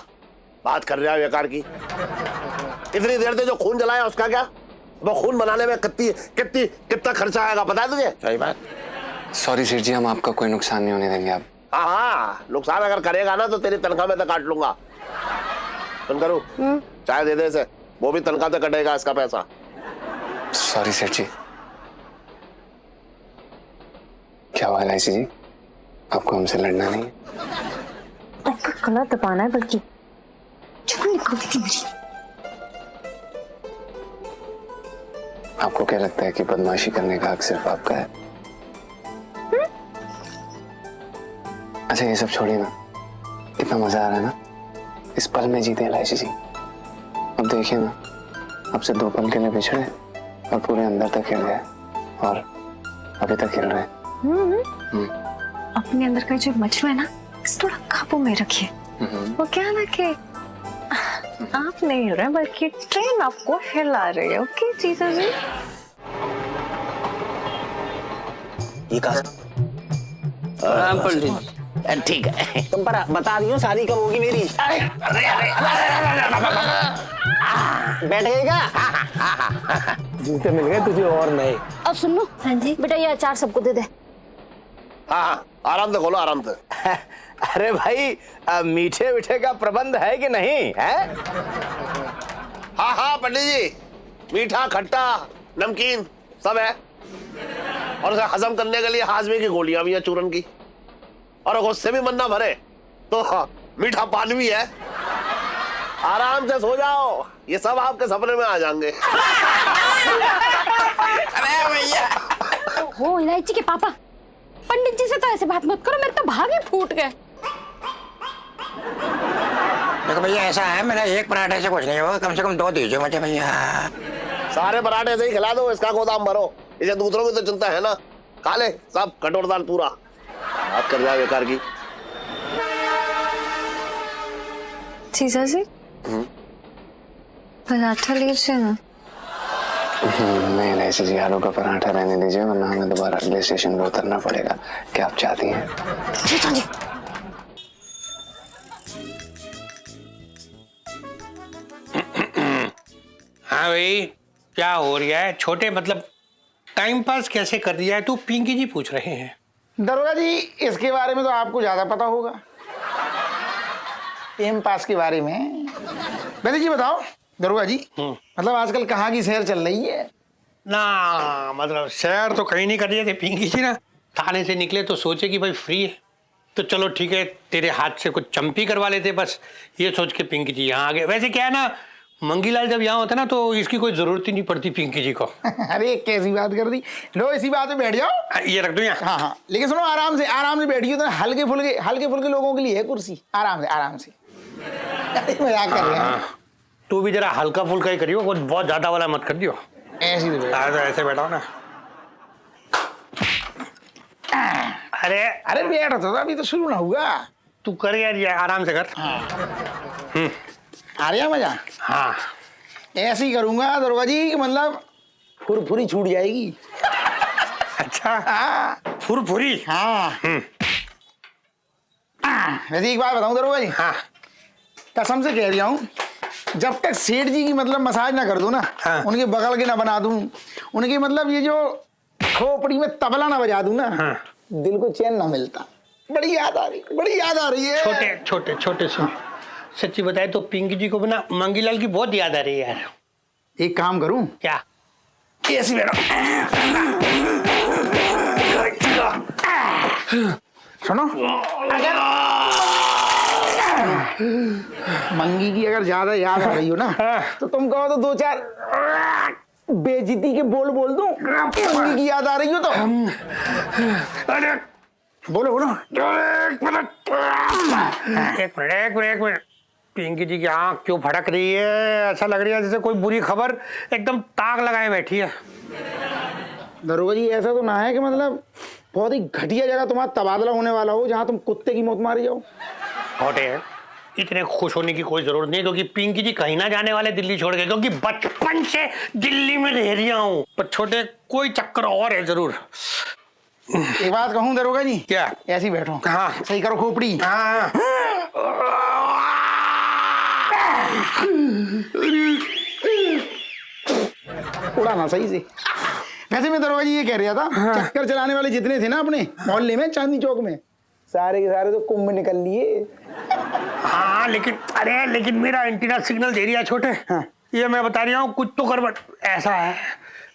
बात कर रहा है बेकार की। इतनी देर से जो खून जलाया उसका क्या? वो खून बनाने में कितना खर्चा आएगा पता है तुझे? सही बात। सॉरी सेठ जी, हम आपका कोई नुकसान नहीं होने देंगे। आप हाँ, नुकसान अगर करेगा ना तो तेरी तनख्वाह में तो काट लूंगा। सुन करूँ, चाय दे दे इसे, वो भी तनख्वाह से कटेगा इसका पैसा। सॉरी सेठ जी। क्या हुआ इलायची जी, आपको हमसे लड़ना नहीं है? आपका गला दबाना है, बल्कि चुप्पी निकलती थी मेरी। आपको क्या लगता है कि बदमाशी करने का हक सिर्फ आपका है? अच्छा ये सब छोड़िए ना, कितना मजा आ रहा है ना, इस पल में जीते इलायची जी। अब देखिए ना, अब से 2 पल के लिए बिछड़े और पूरे अंदर तक हिल गए, और अभी तक हिल रहे हैं। अपने अंदर का जो मजनू है ना, इसे थोड़ा काबू में रखिए। वो क्या ना कि आप नहीं हिल रहे, बल्कि ट्रेन आपको हिला रही है। ओके जीजा जी। ये कहा ठीक है, तुम पर बता दियो शादी कब होगी मेरी। बैठ गएगा? जूते मिल गए तुझे और नए। अब सुन लो। हाँ जी बेटा, ये अचार सबको दे दे। हाँ, आराम से खोलो, आराम से। अरे भाई, मीठे मीठे का प्रबंध है कि नहीं है? हाँ पंडित जी, मीठा खट्टा नमकीन सब है, और उसे हजम करने के लिए हाजमे की गोलियां भी है, चूरन की, और उससे भी मन ना भरे तो मीठा पान भी है। आराम से सो जाओ, ये सब आपके सपने में आ जाएंगे। अरे भैया, हो इलायची के पापा, पंडित जी से तो ऐसे बात मत करो, मेरे तो भाग ही फूट गए। देखो भैया, ऐसा है, मेरा एक पराठे से कुछ नहीं होगा, कम से कम 2 दीजिए मुझे भैया। सारे पराठे से ही खिला दो, इसका गोदाम भरो, इसे दूसरों की तो चिंता है ना। खा ले सब कटोरदार पूरा। बात कर रहा है बेकार की। जीजा जी, पराठा लीजिए ना। नहीं इलायची जी, आलू का पराठा रहने दीजिए, वरना हमें दोबारा अगले स्टेशन पर उतरना पड़ेगा। क्या आप चाहती हैं? जी। हाँ भाई, क्या हो रहा है? छोटे मतलब टाइम पास कैसे कर दिया है तू? पिंकी जी पूछ रहे हैं। दरोगा जी, इसके बारे में तो आपको ज्यादा पता होगा, टाइम पास के बारे में। वैसे जी बताओ दरोगा जी, मतलब आजकल कहाँ की सैर चल रही है? ना मतलब सैर तो कहीं नहीं कर रहे थे पिंकी जी ना, थाने से निकले तो सोचे कि भाई फ्री है तो चलो ठीक है, तेरे हाथ से कुछ चंपी करवा लेते, बस ये सोच के पिंकी जी यहाँ आ गए। वैसे क्या है ना, मंगीलाल जब यहाँ होता ना तो इसकी कोई जरूरत ही नहीं पड़ती पिंकी जी को। अरे कैसी बात कर दी। लो इसी बात पे बैठ जाओ। ये रख दो यहाँ। हाँ हाँ, लेकिन सुनो आराम से बैठिए। तो हल्के फुल्के लोगों के लिए है कुर्सी। आराम से मजाक कर रहे हैं। तू भी जरा हल्का फुल्का ही करियो, कुछ बहुत ज्यादा वाला मत कर दियो। ऐसे बैठाओ ना। अरे बैठो तो, अभी तो शुरू ना हुआ। तू कर यार, ये आराम से कर। आ रहा मजा। हाँ ऐसे ही करूंगा दरोगा जी कि मतलब फुरफुरी छूट जाएगी। अच्छा। हाँ फुरफुरी। हाँ। वैसे एक बात बताऊं दरोगा जी। हाँ। कसम से कह रहा हूँ, जब तक सेठ जी की मतलब मसाज ना कर दूं ना, हाँ। उनके बगल के ना बना दूं, उनके मतलब ये जो खोपड़ी में तबला ना बजा दूं ना, हाँ। दिल को चैन ना मिलता। बड़ी याद आ रही है। छोटे सुन, सच्ची बताए तो पिंकी जी को बिना मंगीलाल की बहुत याद आ रही है यार। एक काम करूं क्या? ऐसे बैठो। सुनो, अगर मंगी की अगर ज्यादा याद आ रही हो ना, तो तुम कहो तो 2-4 बेइज्जती के बोल दूं। मंगी की याद आ रही हो तो अरे बोलो। एक मिनट। पिंकी जी की आंख क्यों फड़क रही है? ऐसा लग रही है जैसे कोई बुरी खबर एकदम ताक लगाए बैठी है। दरोगा जी ऐसा तो ना है कि मतलब बहुत ही घटिया जगह तुम्हारा तबादला होने वाला हो, जहां तुम कुत्ते की मौत मारी जाओ। छोटे इतने खुश होने की कोई जरूरत नहीं, क्योंकि पिंकी जी कहीं ना जाने वाले दिल्ली छोड़ के, क्योंकि बचपन से दिल्ली में रह रही हूँ। पर छोटे कोई चक्कर और है जरूर। एक बात कहूँ दरोगा जी। क्या? ऐसे ही बैठो। हाँ सही करो खोपड़ी। हाँ। उड़ाना सही से। वैसे मैं दरोगा जी ये कह रहा था, चक्कर चलाने वाले जितने थे ना अपने मोहल्ले में चांदनी चौक में, सारे के सारे तो कुंभ निकल लिए। हाँ लेकिन मेरा एंटीना सिग्नल दे रही है छोटे। हाँ। ये मैं बता रहा हूँ, कुछ तो कर। बट ऐसा है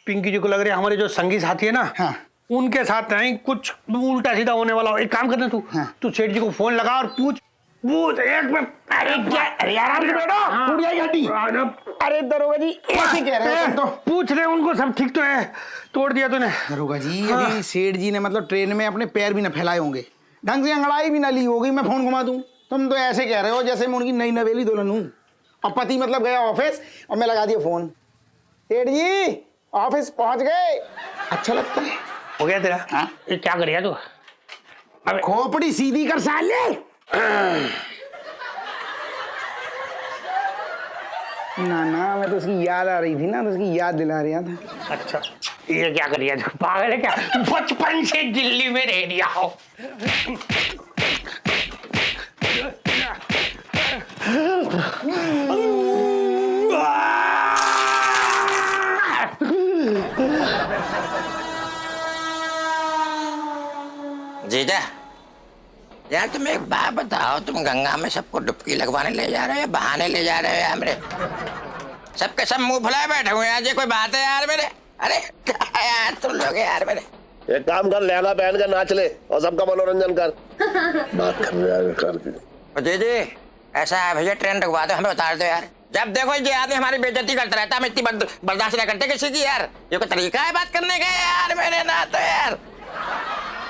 पिंकी जी को लग रहा है हमारे जो संगी साथी है ना, हाँ। उनके साथ नहीं कुछ उल्टा सीधा होने वाला हो। एक काम करना तू, हाँ। तू सेठ जी को फोन लगा और पूछ एक में। अरे क्या? अरे आराम से बैठो। टूट जाएगी हड्डी। अरे दरोगा जी ऐसे कह रहे हो तो पूछ ले उनको, सब ठीक तो है? तोड़ दिया तूने। दरोगा जी अभी सेठ जी ने मतलब ट्रेन में अपने पैर भी न फैलाए होंगे, ढंग से अंगड़ाई भी ना ली होगी, मैं फोन घुमा दूं। तुम तो ऐसे कह रहे हो जैसे मैं उनकी नई नवेली दुल्हन हूं। और पति मतलब गया ऑफिस और मैं लगा दिया फोन, सेठ जी ऑफिस पहुंच गए। अच्छा लगता है। हो गया तेरा? हाँ? ये क्या कर रहा तू? अब खोपड़ी सीधी कर साले। ना मैं तो उसकी याद आ रही थी ना, तो उसकी याद दिला रहा था। अच्छा ये क्या कर रहा तू? पागल है क्या? बचपन से दिल्ली में रह रहा हो। जीजा यार तुम एक बात बताओ, तुम गंगा में सबको डुबकी लगवाने ले जा रहे हो, बहाने ले जा रहे हो यार? मेरे सबके सब मुंह फुलाए बैठे हुए हैं। ये कोई बात है यार मेरे? अरे क्या यार तुम लोग यार मेरे। एक काम कर, लहंगा पहन कर नाच ले और सबका मनोरंजन कर। बात कर रहे हैं जी ऐसा है भैया, ट्रेन रुकवा दो, हमें उतार दो यार। जब देखो ये आदमी हमारी बेइज्जती करता रहता है, हम इतनी बर्दाश्त नहीं करते किसी की यार। ये कोई तरीका है बात करने का यार मेरे ना? तो यार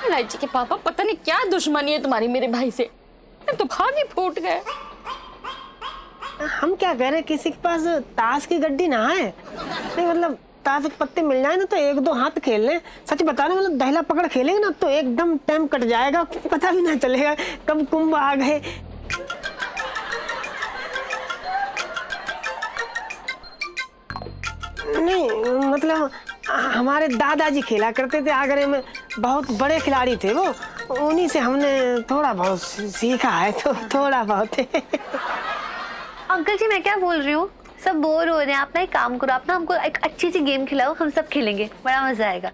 लाइची के पापा पता नहीं क्या दुश्मनी है तुम्हारी मेरे भाई से, तो भाग ही फूट गए। हम क्या कह रहे हैं, किसी के पास ताश की गड्डी ना है? नहीं मतलब ताश के पत्ते मिल जाए ना तो 1-2 हाथ खेल लें। सच बता रहे मतलब दहला पकड़ खेलेंगे ना तो एकदम टाइम कट जाएगा, पता भी ना चलेगा कब कुंभ आ गए। नहीं मतलब हमारे दादाजी खेला करते थे आगरे में, बहुत बड़े खिलाड़ी थे वो, उन्हीं से हमने थोड़ा बहुत सीखा है, तो थोड़ा बहुत। अंकल जी मैं क्या बोल रही हूँ, सब बोर हो रहे हैं, आप ना एक काम करो, आप ना हमको एक अच्छी सी गेम खिलाओ, हम सब खेलेंगे, बड़ा मजा आएगा।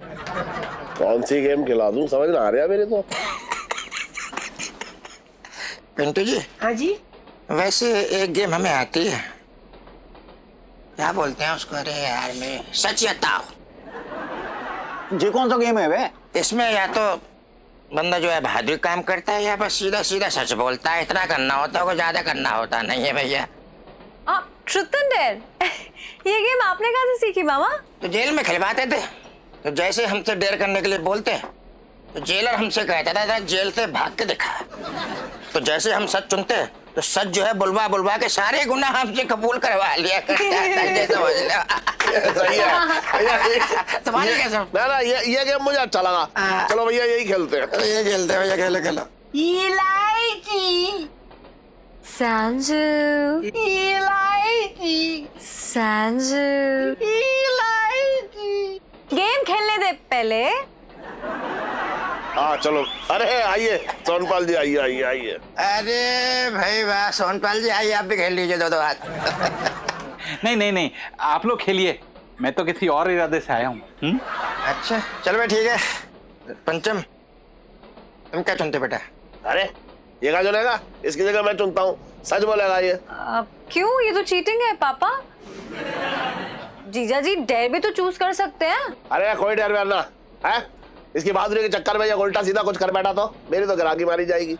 कौन सी गेम खिला दूं, समझ ना आ रहा मेरे तो। पिंटू जी। हाँ जी। वैसे एक गेम हमें आती है, क्या बोलते हैं उसको? अरे यार मैं सच या ताव। ये कौन सा गेम है वे? इसमें या तो बंदा जो है बहादुरी काम करता है या बस सीधा सीधा सच बोलता है। इतना करना होता है, ज्यादा करना होता नहीं है भैया। आप ट्रुथ एंड डेयर ये गेम आपने कहाँ से सीखी मामा? तो जेल में खिलवाते थे, तो जैसे हमसे डेयर करने के लिए बोलते तो जेलर हमसे कहता था जेल से भाग के दिखा। तो जैसे हम सच चुनते तो सच जो है बुलवा बुलवा के सारे गुनाह हमसे कबूल करवा लिया सही है। तुम्हारी कैसे? ना ये गेम मुझे अच्छा लगा। चलो भैया यही खेलते हैं। ये खेलते भैया, खेलो खेलो। इलायची संजू, इलायची संजू, इलायची। गेम खेलने दे पहले। हाँ चलो, अरे आइए सोनपाल जी, आइए आइए आइए। अरे भाई वाह, सोनपाल जी आइए, आप भी खेल लीजिए दो हाथ। नहीं नहीं नहीं, आप लोग खेलिए, मैं तो किसी और इरादे से आया हूँ। अच्छा चलो भाई ठीक है। पंचम तुम क्या चुनते बेटा? अरे ये क्या चुनेगा, इसकी जगह मैं चुनता हूँ। सच बोलेगा ये। क्यों, ये तो चीटिंग है पापा। जीजा जी डेयर भी तो चूज कर सकते हैं। अरे कोई डर वैर ना है, इसकी बहादुरी के चक्कर में ये उल्टा सीधा कुछ कर बैठा तो मेरी तो गिराकी मारी जाएगी।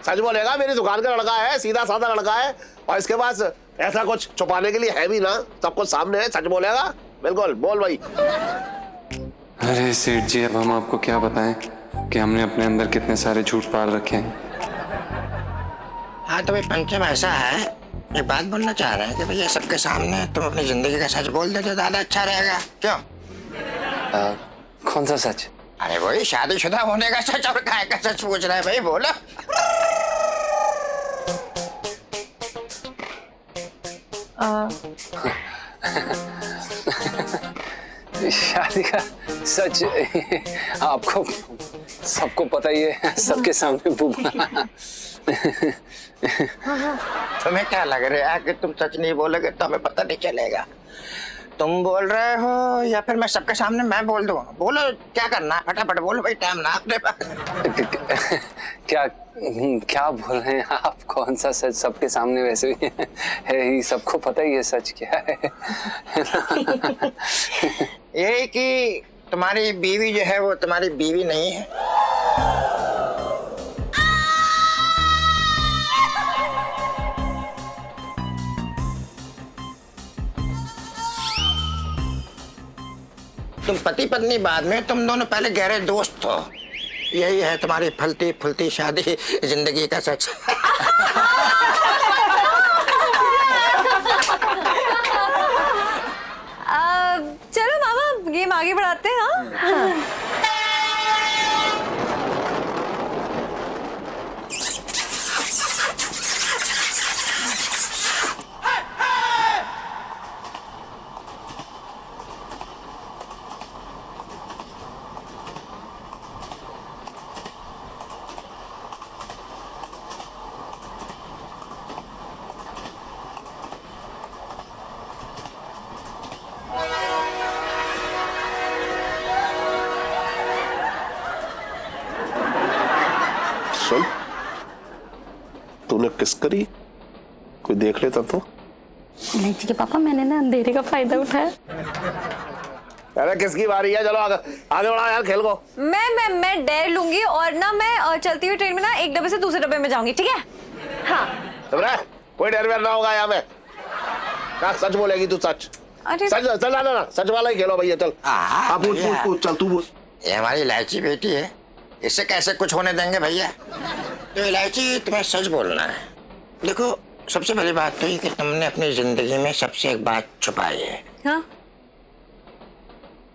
सच बोलेगा, मेरी दुकान का लड़का है, सीधा साधा लड़का है, और इसके पास ऐसा कुछ छुपाने के लिए है भी ना, सब कुछ सामने है। सच बोलेगा बिल्कुल, बोल भाई। अरे सेठ जी, अब हम आपको क्या बताएं कि हमने अपने अंदर कितने सारे झूठ पाल रखे हैं। हाँ तो भाई पंचम ऐसा है, एक बात बोलना चाह रहे हैं कि भैया सबके सामने तुम अपनी जिंदगी का सच बोल देते ज्यादा अच्छा रहेगा। क्यों? कौन सा सच? अरे वही शादीशुदा होने का सच और काय का सच पूछ रहा है भाई, बोलो। शादी का सच आपको सबको पता ही है, सबके सामने बुबा। तुम्हें क्या लग रहा है कि तुम सच नहीं बोलोगे तो हमें पता नहीं चलेगा? तुम बोल रहे हो या फिर मैं सबके सामने मैं बोल दूं? बोलो क्या करना, फटाफट बोलो भाई, टाइम ना अपने पास। क्या क्या बोल रहे हैं आप? कौन सा सच? सबके सामने वैसे भी है ही, सबको पता ही है सच क्या है। ये कि तुम्हारी बीवी जो है वो तुम्हारी बीवी नहीं है। तुम पति पत्नी बाद में, तुम दोनों पहले गहरे दोस्त हो। यही है तुम्हारी फलती फुलती शादी जिंदगी का सच। चलो मामा गेम आगे बढ़ाते हैं। हाँ? सुन, तूने किस करी, कोई देख लेता तो? नहीं जी के पापा, मैंने ना अंधेरे का फायदा उठाया। अरे किसकी बारी है, चलो आगे आगे बढ़ाओ यार खेल को। मैं डेयर लूंगी और ना मैं चलती हुई ट्रेन में ना एक डब्बे से दूसरे डब्बे में जाऊंगी, ठीक है? हाँ कोई डर वेर ना होगा यहाँ में। क्या सच बोलेगी तू? सच सच चल ना, सच वाला ही खेलो भैया। चल पूछ पूछ पूछ, चल तू पूछ। ये हमारी इलायची बेटी है, इससे कैसे कुछ होने देंगे भैया? तो इलायची तुम्हें सच बोलना है। देखो सबसे पहली बात तो ये कि तुमने अपनी जिंदगी में सबसे एक बात छुपाई है। हाँ?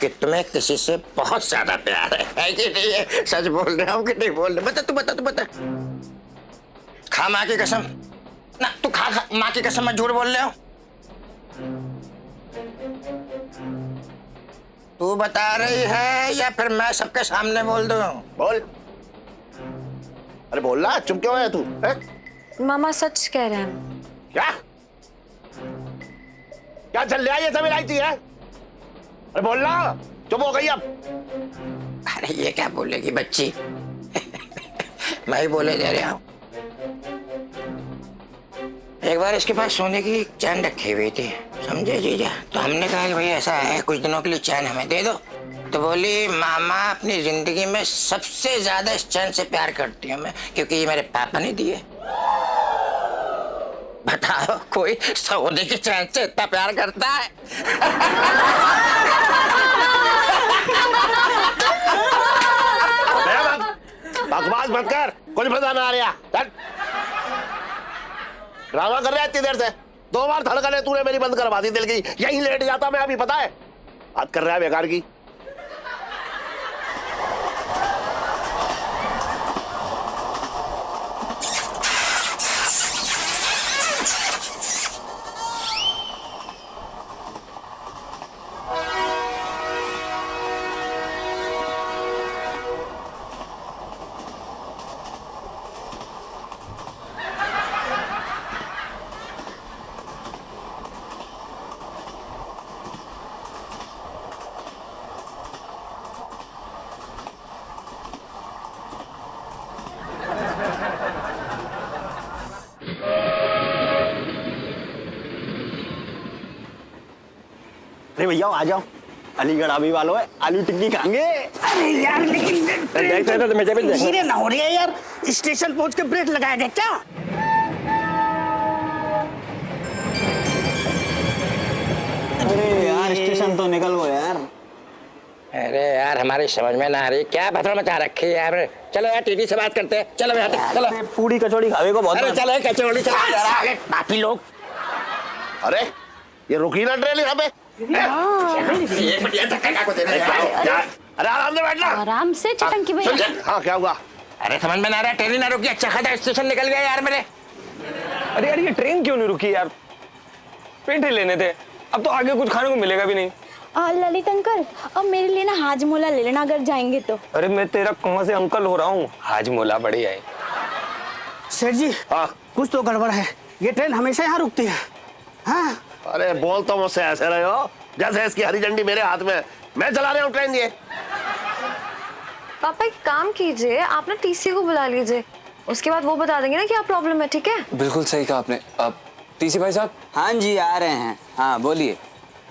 कि तुम्हें किसी से बहुत ज्यादा प्यार है कि नहीं है? सच बोल रहे हो कि नहीं बोल रहे? बता तू बता। खा माँ की कसम ना, तू खा माँ की कसम, मैं झूठ बोल रहे हो? तू बता रही है या फिर मैं सबके सामने बोल दूं? बोल। अरे बोल ना, चुप क्यों है तू? मामा सच कह रहे हैं। क्या क्या चल रहा है ये सब इलायची है? अरे बोल ना, चुप हो गई अब। अरे ये क्या बोलेगी बच्ची? मैं ही बोले दे रहा हूँ। एक बार इसके पास सोने की चैन रखी हुई थी, समझे जीजा? तो हमने कहा कि भाई ऐसा है, कुछ दिनों के लिए चैन हमें दे दो। तो बोली मामा अपनी जिंदगी में सबसे ज्यादा इस चैन से प्यार करती हूँ मैं, क्योंकि ये मेरे पापा ने दिए। बताओ कोई सोने की चैन से इतना प्यार करता है? बकवास मत कर, कुछ मजा ना आ रहा। ड्रामा कर रहा है इतनी देर से। 2 बार धड़कने तूने मेरी बंद करवा दी दिल की। यहीं लेट जाता मैं अभी, पता है। बात कर रहा है बेकार की। अरे भैया आ जाओ, अलीगढ़ अभी वालों है, आलू टिक्की खाएंगे। अरे यार लेकिन धीरे ना हो रही है यार, स्टेशन पहुंच के ब्रेक लगाया गया क्या? अरे यार स्टेशन तो निकल गो यार। अरे यार हमारी समझ में ना आ रही, क्या भसड़ मचा रखी है यार। चलो यार टीटी से बात करते हैं, चलो यार चलो। पूरी कचौड़ी खावे को बहुत। अरे चलो कचौड़ी चलो। बाकी लोग, अरे ये रुकी ना ट्रेन यहाँ पे। एक मिनट यार धक्का को दे रहे हैं। अरे आराम से बैठना। आराम से चटंकी भैया। हाँ क्या हुआ? अरे समझ में ना आ रहा, ट्रेन ना रुकी, अच्छा खासा स्टेशन निकल गया यार मेरे। अरे यार ये ट्रेन क्यों नहीं रुकी यार? पेट ही लेने थे, अब तो आगे कुछ खाने को मिलेगा भी नहीं। ललित अंकल, अब मेरे लिए ना हाजमोला ले लेना अगर जाएंगे तो। अरे मैं तेरा कहाँ से अंकल हो रहा हूँ, हाजमोला बढ़िया है। सेठ जी हाँ कुछ तो गड़बड़ है, ये ट्रेन हमेशा यहाँ रुकती है। हाँ अरे बोल तो मुझसे ऐसे रहे हो जैसे इसकी हरी झंडी मेरे हाथ में, मैं चला रहा हूँ ट्रेन। ये पापा एक काम कीजिए, आप ना टीसी को बुला लीजिए, उसके बाद वो बता देंगे ना क्या प्रॉब्लम है, ठीक है? बिल्कुल सही कहा आपने। अब टीसी भाई साहब। हाँ जी आ रहे हैं। हाँ बोलिए।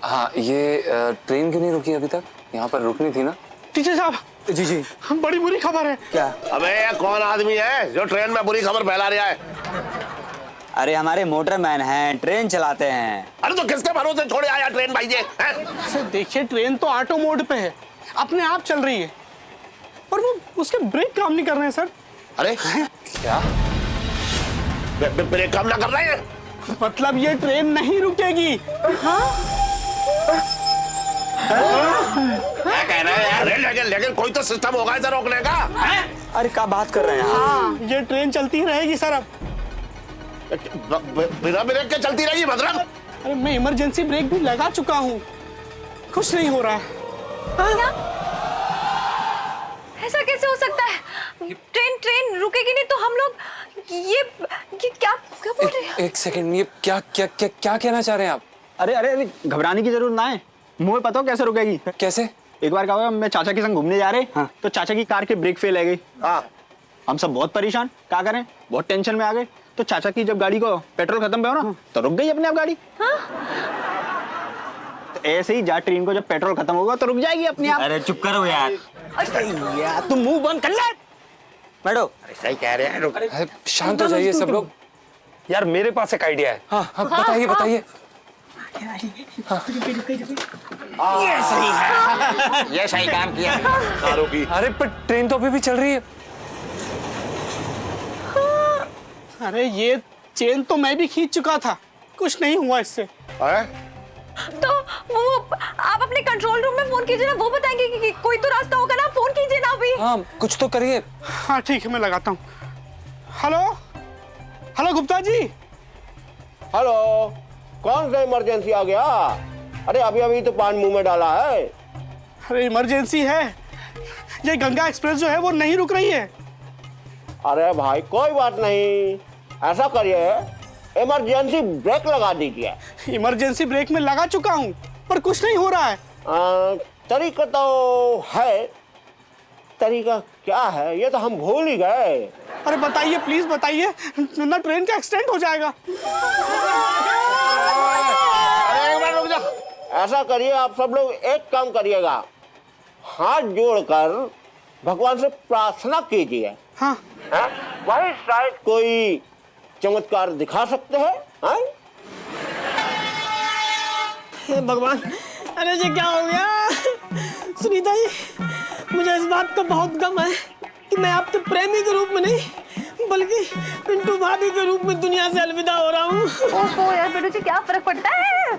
हाँ ये ट्रेन क्यों नहीं रुकी अभी तक? यहाँ पर रुकनी थी ना। टीचर साहब, जी जी बड़ी बुरी खबर है। क्या? अबे ये कौन आदमी है जो ट्रेन में बुरी खबर फैला रहा है? अरे हमारे मोटरमैन हैं, ट्रेन चलाते हैं। अरे तो किसके भरोसे छोड़े आया ट्रेन भाई ये? देखिए ट्रेन तो ऑटो मोड पे है, अपने आप चल रही है, और वो उसके ब्रेक काम नहीं कर रहे हैं सर। अरे क्या? ब्रेक काम ना कर रहे हैं? मतलब ये ट्रेन नहीं रुकेगी। क्या कह रहे हैं? अरे लेकिन कोई तो सिस्टम होगा इसे रोकने का। अरे क्या बात कर रहे हैं? हाँ ये ट्रेन चलती रहेगी सर अब। बिना ब्रेक के चलती रहेगी मतलब? अरे मैं इमरजेंसी ब्रेक भी लगा चुका हूँ, कुछ नहीं हो रहा है। ऐसा कैसे हो सकता है? ट्रेन रुकेगी नहीं तो हम लोग ये क्या क्या बोल रहे हैं? एक सेकंड, ये क्या क्या क्या क्या कहना चाह रहे हैं आप? अरे अरे अरे घबराने की जरूरत ना है, मुझे पता हो कैसे रुकेगी। कैसे? एक बार क्या हुआ, मैं चाचा के संग घूमने जा रहे। हाँ। तो चाचा की कार के ब्रेक फेल है गई। हाँ। हम सब बहुत परेशान, क्या करें, बहुत टेंशन में आ गए। तो चाचा की जब गाड़ी को पेट्रोल खत्म हुआ ना, तो रुक गई अपने आप गाड़ी। हाँ? तो ऐसे ही जा ट्रेन को जब पेट्रोल खत्म होगा तो रुक जाएगी अपने आप। अरे चुप करो यार। यार तुम मुंह बंद कर ले बैठो। सही कह रहे हैं, रुक। शांत हो जाइए सब लोग। यार मेरे पास एक आइडिया है। हाँ हाँ बताइए बताइए। ये सही काम किया। अरे पर ट्रेन तो अभी भी चल रही है। अरे ये चेन तो मैं भी खींच चुका था, कुछ नहीं हुआ इससे। तो वो आप अपने कंट्रोल रूम में फोन कीजिए ना, वो बताएंगे कि कोई तो रास्ता होगा ना, फोन कीजिए ना अभी। हाँ कुछ तो करिए। हाँ ठीक है मैं लगाता हूँ। Hello hello Gupta ji. Hello, कौन सा इमरजेंसी आ गया? अरे अभी अभी तो पान मुंह में डाला है। अरे इमरजेंसी है, ये गंगा एक्सप्रेस जो है वो नहीं रुक रही है। अरे भाई कोई बात नहीं, ऐसा करिए इमरजेंसी ब्रेक लगा दीजिए। इमरजेंसी ब्रेक में लगा चुका हूँ पर कुछ नहीं हो रहा है। तरीका तो है, तरीका क्या है ये तो हम भूल ही गए। अरे बताइए प्लीज बताइए, ना ट्रेन का एक्सीडेंट हो जाएगा। अरे एक मिनट रुक जा। ऐसा करिए आप सब लोग एक काम करिएगा, हाथ जोड़कर भगवान से प्रार्थना कीजिए। हाँ वही शायद कोई चमत्कार दिखा सकते हैं। हाँ? हे भगवान, अरे ये क्या हो गया? सुनीता जी, मुझे इस बात का बहुत गम है कि मैं आपके प्रेमी के रूप में नहीं बल्कि पिंटू भाभी के रूप में दुनिया से अलविदा हो रहा हूँ। ओहो यार पिंटू जी, क्या फर्क पड़ता है?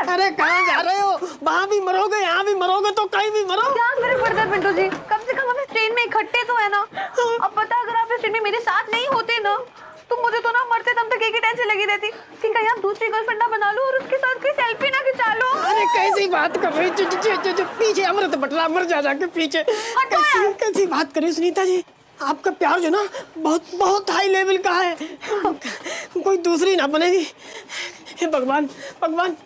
अरे कहाँ जा रहे हो? वहाँ भी मरोगे, यहाँ भी मरोगे, तो कहीं भी मरो। क्या फर्क पड़ता है पिंटू जी? कम से कम हम इस ट्रेन में इकट्ठे तो है ना। अब पता, अगर आप इस ट्रेन में मेरे साथ नहीं होते ना, तो मुझे तो ना मरते दम तक एक ही टेंशन लगी रहती कि कहीं आप दूसरी गर्लफ्रेंड ना बना लो और उसके साथ कोई सेल्फी ना खिंचा लो। अरे कैसी बात कर रही? पीछे अमृत बटला, मर जा जाके पीछे। कैसी बात करें सुनीता जी? आपका प्यार जो ना बहुत बहुत हाई लेवल का है, कोई दूसरी ना बनेगी। हे भगवान, भगवान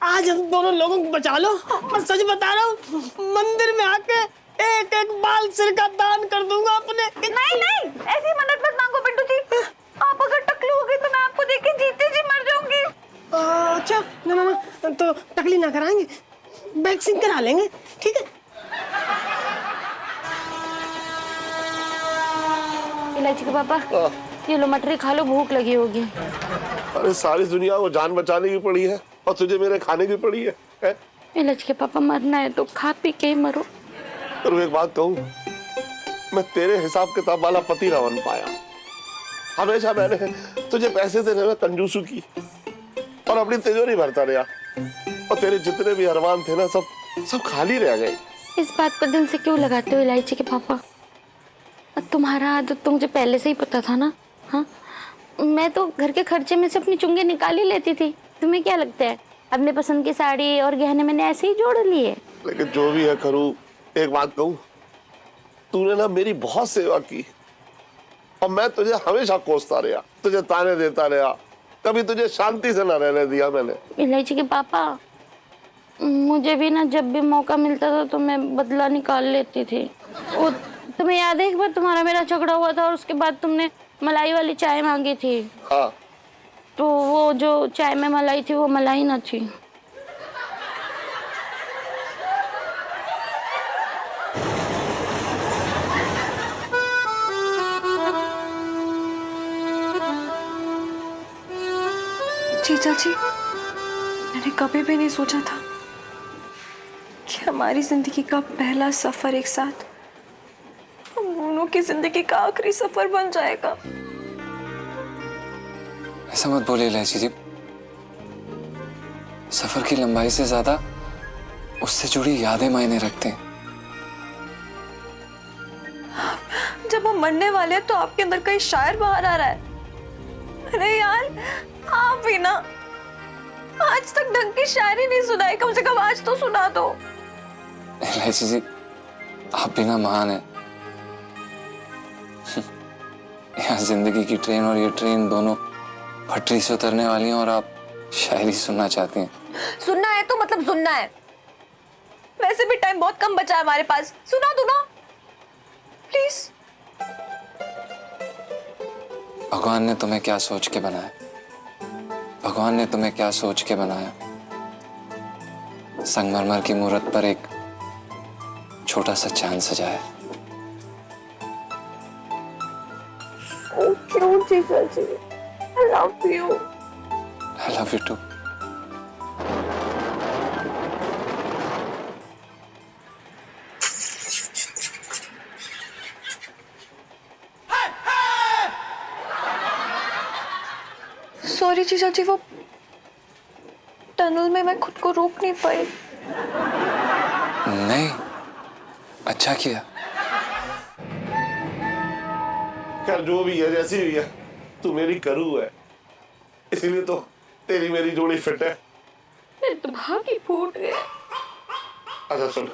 आज हम दोनों लोगों को बचा लो। मैं सच बता रहा हूँ, मंदिर में आके एक एक बाल सिर का दान कर दूंगा अपने। नहीं नहीं, ऐसी मन्नत मत मांगो पिंटू जी। आप अगर टकलू हो गई तो मैं आपको देख के जीते जी मर जाऊंगी। अच्छा ना ना ना, तो टकली ना कराएंगे, वैक्सीन करा लेंगे, ठीक है? इलायची के पापा, ये लो मटरी खा लो, भूख लगी होगी। अरे सारी दुनिया को जान बचाने की पड़ी है और तुझे मेरे खाने की पड़ी है? इलायची के पापा, मरना है तो खा पी के ही मरो। तो एक बात कहूँ, मैं तेरे हिसाब किताब वाला पति ना बन पाया। हमेशा मैंने तुझे पैसे देने में कंजूसू की और अपनी तिजोरी भरता रहा, और तेरे जितने भी अरमान थे ना, सब खाली रह गए। इस बात पर दिल से क्यों लगाते हो इलायची के पापा? तुम्हारा आदत तो मुझे पहले से ही पता था ना। हाँ, मैं तो घर के खर्चे में से अपनी चुंगे निकाल ही लेती थी। तुम्हें क्या लगता है अपने पसंद की साड़ी और गहने मैंने ऐसे ही जोड़ लिए? लेकिन जो भी है करूँ, एक बात कहूँ, तूने ना मेरी बहुत सेवा की और मैं तुझे हमेशा कोसता रहा, तुझे ताने देता रहा, कभी तुझे शांति से ना रहने दिया मैंने। इलायची के पापा, मुझे भी ना जब भी मौका मिलता था तो मैं बदला निकाल लेती थी। वो तुम्हें याद है एक बार तुम्हारा मेरा झगड़ा हुआ था और उसके बाद तुमने मलाई वाली चाय मांगी थी? हाँ। तो वो जो चाय में मलाई थी वो मलाई ना थी। जीजा जी, मैंने कभी भी नहीं सोचा था कि हमारी जिंदगी का पहला सफर एक साथ हम दोनों की जिंदगी का आखिरी सफर बन जाएगा। ऐसा मत बोलिए इलायची जी, सफर की लंबाई से ज्यादा उससे जुड़ी यादें मायने रखते हैं। जब हम मरने वाले हैं तो आपके अंदर कई शायर बाहर आ रहा है। अरे यार, आप भी ना आज तक ढंग की शायरी नहीं सुनाई, कम से कम आज तो सुना दो। इलायची जी, आप भी ना महान है। यहाँ जिंदगी की ट्रेन और ये ट्रेन दोनों पटरी से उतरने वाली हैं और आप शायरी सुनना चाहती हैं। सुनना है तो मतलब सुनना है। वैसे भी टाइम बहुत कम बचा है हमारे पास, सुना दो ना प्लीज। भगवान ने तुम्हें क्या सोच के बनाया? भगवान ने तुम्हें क्या सोच के बनाया? संगमरमर की मूर्त पर एक छोटा सा चांद सजाया। So cute, जीजा जी। I love you. I love you too. Sorry जीजा जी, वो टनल में मैं खुद को रोक नहीं पाई। नहीं, अच्छा किया। खैर जो भी है, जैसी भी है, तू मेरी करू है, इसीलिए तो तेरी मेरी जोड़ी फिट है। मेरे तो भाग ही फूट गए। अच्छा सुन,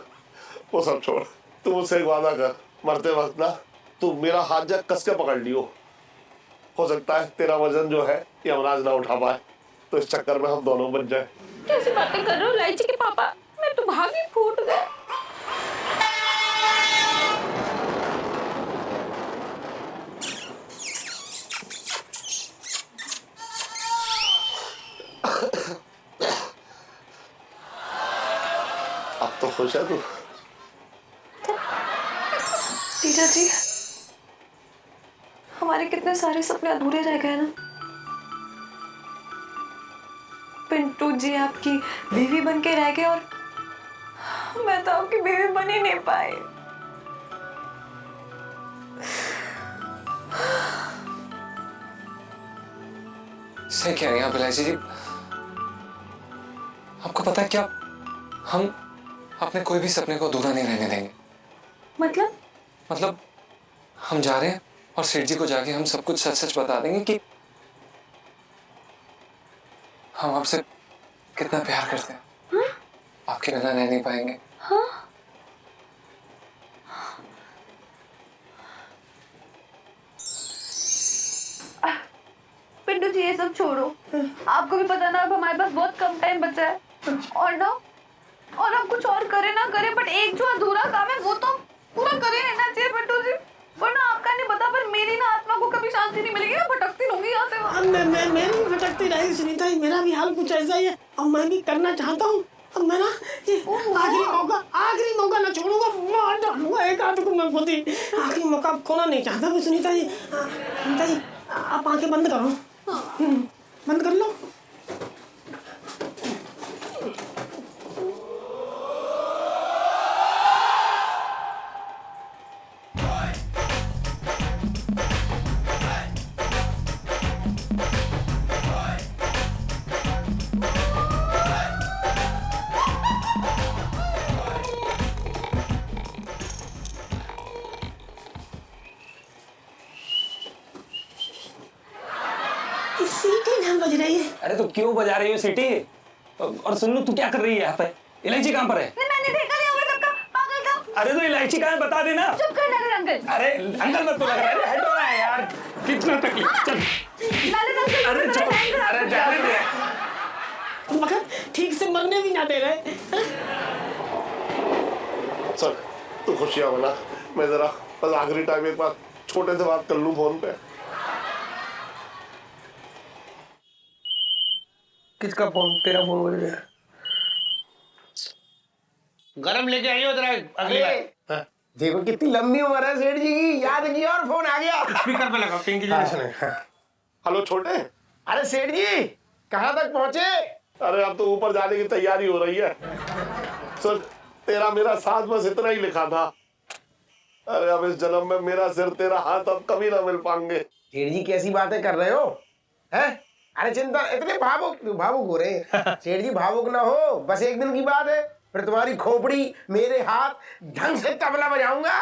वो सब छोड़, तू मुझसे एक वादा कर, मरते वक्त ना तू मेरा हाथ जब कस के पकड़ लियो। हो सकता है तेरा वजन जो है यमराज ना उठा पाए, तो इस चक्कर में हम दोनों बच जाए। कैसी बातें कर रहे हो इलायची के पापा? मेरे तो भाग ही फूट गए। अब तो खुश है तू? जीजा जी, हमारे कितने सारे सपने अधूरे रह गए ना। पिंटू जी आपकी बीवी बन के रह गए और मैं तो आपकी बीवी बन ही नहीं पाई। सही कह रही हैं आप इलायची जी। आपको पता है क्या, हम अपने कोई भी सपने को अधूरा नहीं रहने देंगे। मतलब हम जा रहे हैं और सेठ जी को जाके हम सब कुछ सच सच बता देंगे कि हम आपसे कितना प्यार करते हैं। आपके बिना रह नहीं पाएंगे। पिंटू जी ये सब छोड़ो, आपको भी पता ना अब हमारे पास बहुत कम टाइम बचा है और हम कुछ और करे ना करे बट एक जो अधूरा काम है वो तो पूरा करे रहना चाहिए पिंटू जी, वरना आपका नहीं पता पर मेरी ना आत्मा को कभी शांति नहीं मिलेगी ना, भटकती रहूंगी यहाँ से। मैं भी भटकती रही सुनीता जी, मेरा भी हाल कुछ ऐसा ही है और मैं भी करना चाहता हूँ। अब मैं ना ये आखिरी मौका ना छोड़ूंगा, मार डालूंगा एक हाथ को मैं खुद ही। आखिरी मौका खोना नहीं चाहता मैं सुनीता जी। सुनीता जी आप आंखें बंद करो, बंद कर लो। सीटी ना बज रही है। अरे तो क्यों बजा रही हो सीटी? और सुन लो, तू क्या कर रही है यहाँ पे? इलायची कहाँ पर है? मैंने देखा नहीं होगा सबका पागल का। अरे तो इलायची कहाँ है बता देना। चुप कर नगर अंकल। अरे अंकल मत तो लग रहा है, हटो ना यार, कितना तकलीफ। चल अरे चुप, अरे जाने दे। मगर ठीक से मरने भी ना दे रहे। सर तू खुशियाँ मना, मैं जरा बस आखिरी टाइम एक बार छोटे से बात कर लूँ फोन पे। किसका फोन? तेरा फोन बोल रहा है। गरम लेके आइयो जरा अगली बार। देखो कितनी लंबी उम्र है सेठ जी की, याद किया और फोन आ गया। स्पीकर पे लगा, पिंकी जी ने। हेलो छोटे। अरे सेठ जी कहाँ तक पहुंचे? अरे अब तो ऊपर जाने की तैयारी हो रही है। सर तेरा मेरा साथ बस इतना ही लिखा था। अरे अब इस जन्म में मेरा सिर तेरा हाथ अब कभी ना मिल पाएंगे। सेठ जी कैसी बातें कर रहे हो? हैं? अरे चिंता, इतने भावुक हो रहे हैं। सेठ जी भावुक ना हो, बस एक दिन की बात है, फिर तुम्हारी खोपड़ी मेरे हाथ ढंग से तबला बजाऊंगा।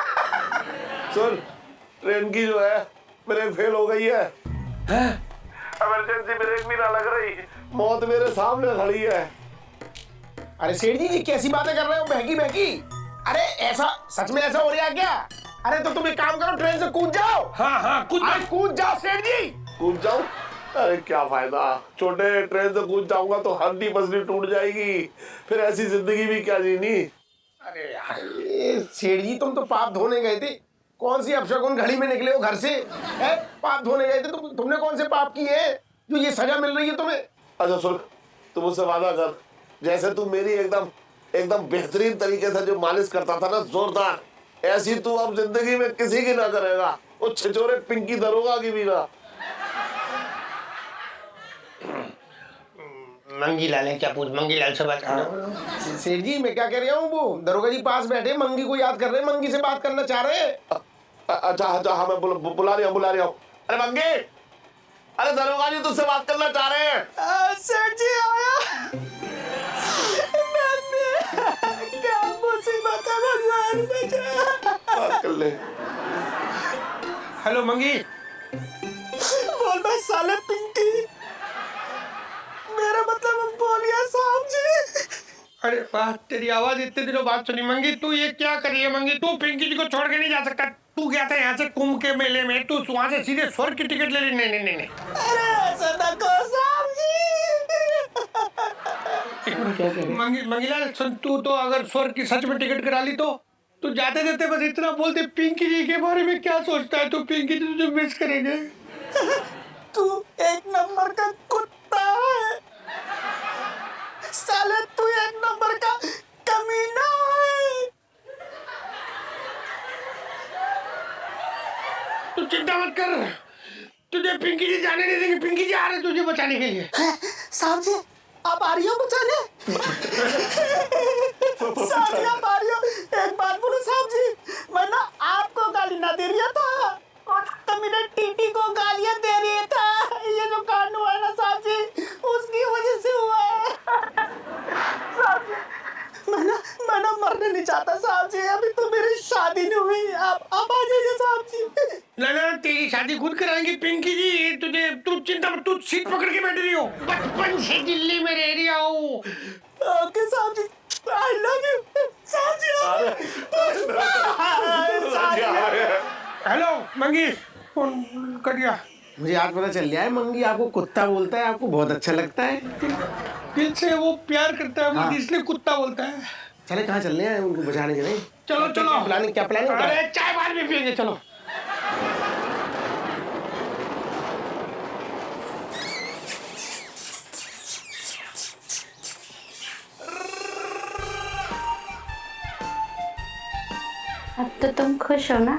सर ट्रेन की जो है ब्रेक फेल हो गई है। इमरजेंसी ब्रेक भी ना लग रही, मौत मेरे सामने खड़ी है। अरे सेठ जी ये कैसी बातें कर रहे हो बहकी बहकी? अरे ऐसा सच में ऐसा हो रहा है क्या? अरे तो तुम एक काम करो, ट्रेन से कूद जाओ। हाँ कूद जाओ सेठ जी। कूद जाऊं? अरे क्या फायदा, छोटे ट्रेन से कूद जाऊंगा तो हड्डी पसली टूट जाएगी, फिर ऐसी जिंदगी भी क्या जीनी। अरे यार सेठ जी तुम तो पाप धोने गए थे, कौन सी अपशगुन घड़ी में निकले हो घर से? है पाप धोने गए थे तुमने कौन से पाप किए हैं जो ये सजा मिल रही है तुम्हें? अच्छा सुन, तू मुझसे वादा कर, जैसे तू मेरी एकदम बेहतरीन तरीके से जो मालिश करता था ना जोरदार, ऐसी तू अब जिंदगी में किसी की ना करेगा, वो छिचोरे पिंकी दरोगा की भी ना। मंगी लाल है क्या? पूछ मंगी लाल से बात करना। सेठ जी मैं क्या कह रहा हूँ, वो दरोगा जी पास बैठे मंगी को याद कर रहे हैं, मंगी से बात करना चाह रहे हैं। अच्छा हाँ मैं बुला रहा हूँ। अरे मंगी, अरे दरोगा जी तुझसे बात करना चाह रहे हैं। सेठ जी आया। क्या मुसीबत है भगवान बचा। बात कर ले। हेलो मंगी। बोल बे साले पिंकी, मेरा मतलब बोल गया साहब जी। अरे वाह, तेरी आवाज इतने दिनों बाद सुनी। मंगी तू ये क्या कर रही है? मंगी तू पिंकी जी को छोड़ के नहीं जा सकता। तू गया था यहाँ से कुंभ के मेले में, तू वहां से सीधे स्वर्ग की टिकट ले ली। नहीं। अरे ऐसा ना कहो साहब जी। मंगीलाल सुन, तू तो अगर स्वर्ग की सच में टिकट करा ली तो तू जाते जाते बस इतना बोलते, पिंकी जी के बारे में क्या सोचता है? तू पिंकी जी तुझे मिस करेंगे। तू एक नंबर का कुत्ता है साले, तू एक नंबर का कमीना है। तू चिंता मत कर, तुझे पिंकी जी जाने नहीं देंगे। पिंकी जी आ रहे तुझे बचाने के लिए। साहब जी आप आ रही हो बचाने? साहब जी आप आ रही हो? एक बात बोलो साहब जी, मैं ना आपको गाली ना दे रहा था, तो मेरे टीटी को गालियां दे रही था। ये जो कांड हुआ है ना साहब जी, उसकी वजह से हुआ है। साहब जी मैं ना मरने नहीं चाहता साहब जी, अभी तो मेरी शादी नहीं हुई, आप आ जाइए साहब जी। ना तेरी शादी खुद कराएंगे पिंकी जी, तुझे तू चिंता मत, तू सीट पकड़ के बैठ रही हो, बचपन से दिल्ली में रह रही हूँ। ओके साहब जी, आई लव यू साहब जी। हेलो मंगी, फोन कर दिया। मुझे आज पता चल गया है मंगी आपको कुत्ता बोलता है, आपको बहुत अच्छा लगता है। दिल से वो प्यार करता है मुझे, इसलिए कुत्ता बोलता है। चले कहाँ चलने हैं उनको बचाने चले? चलो चलो। क्या प्लानिंग? अरे चाय बाद में पियेंगे, चलो। अब तो तुम खुश हो ना?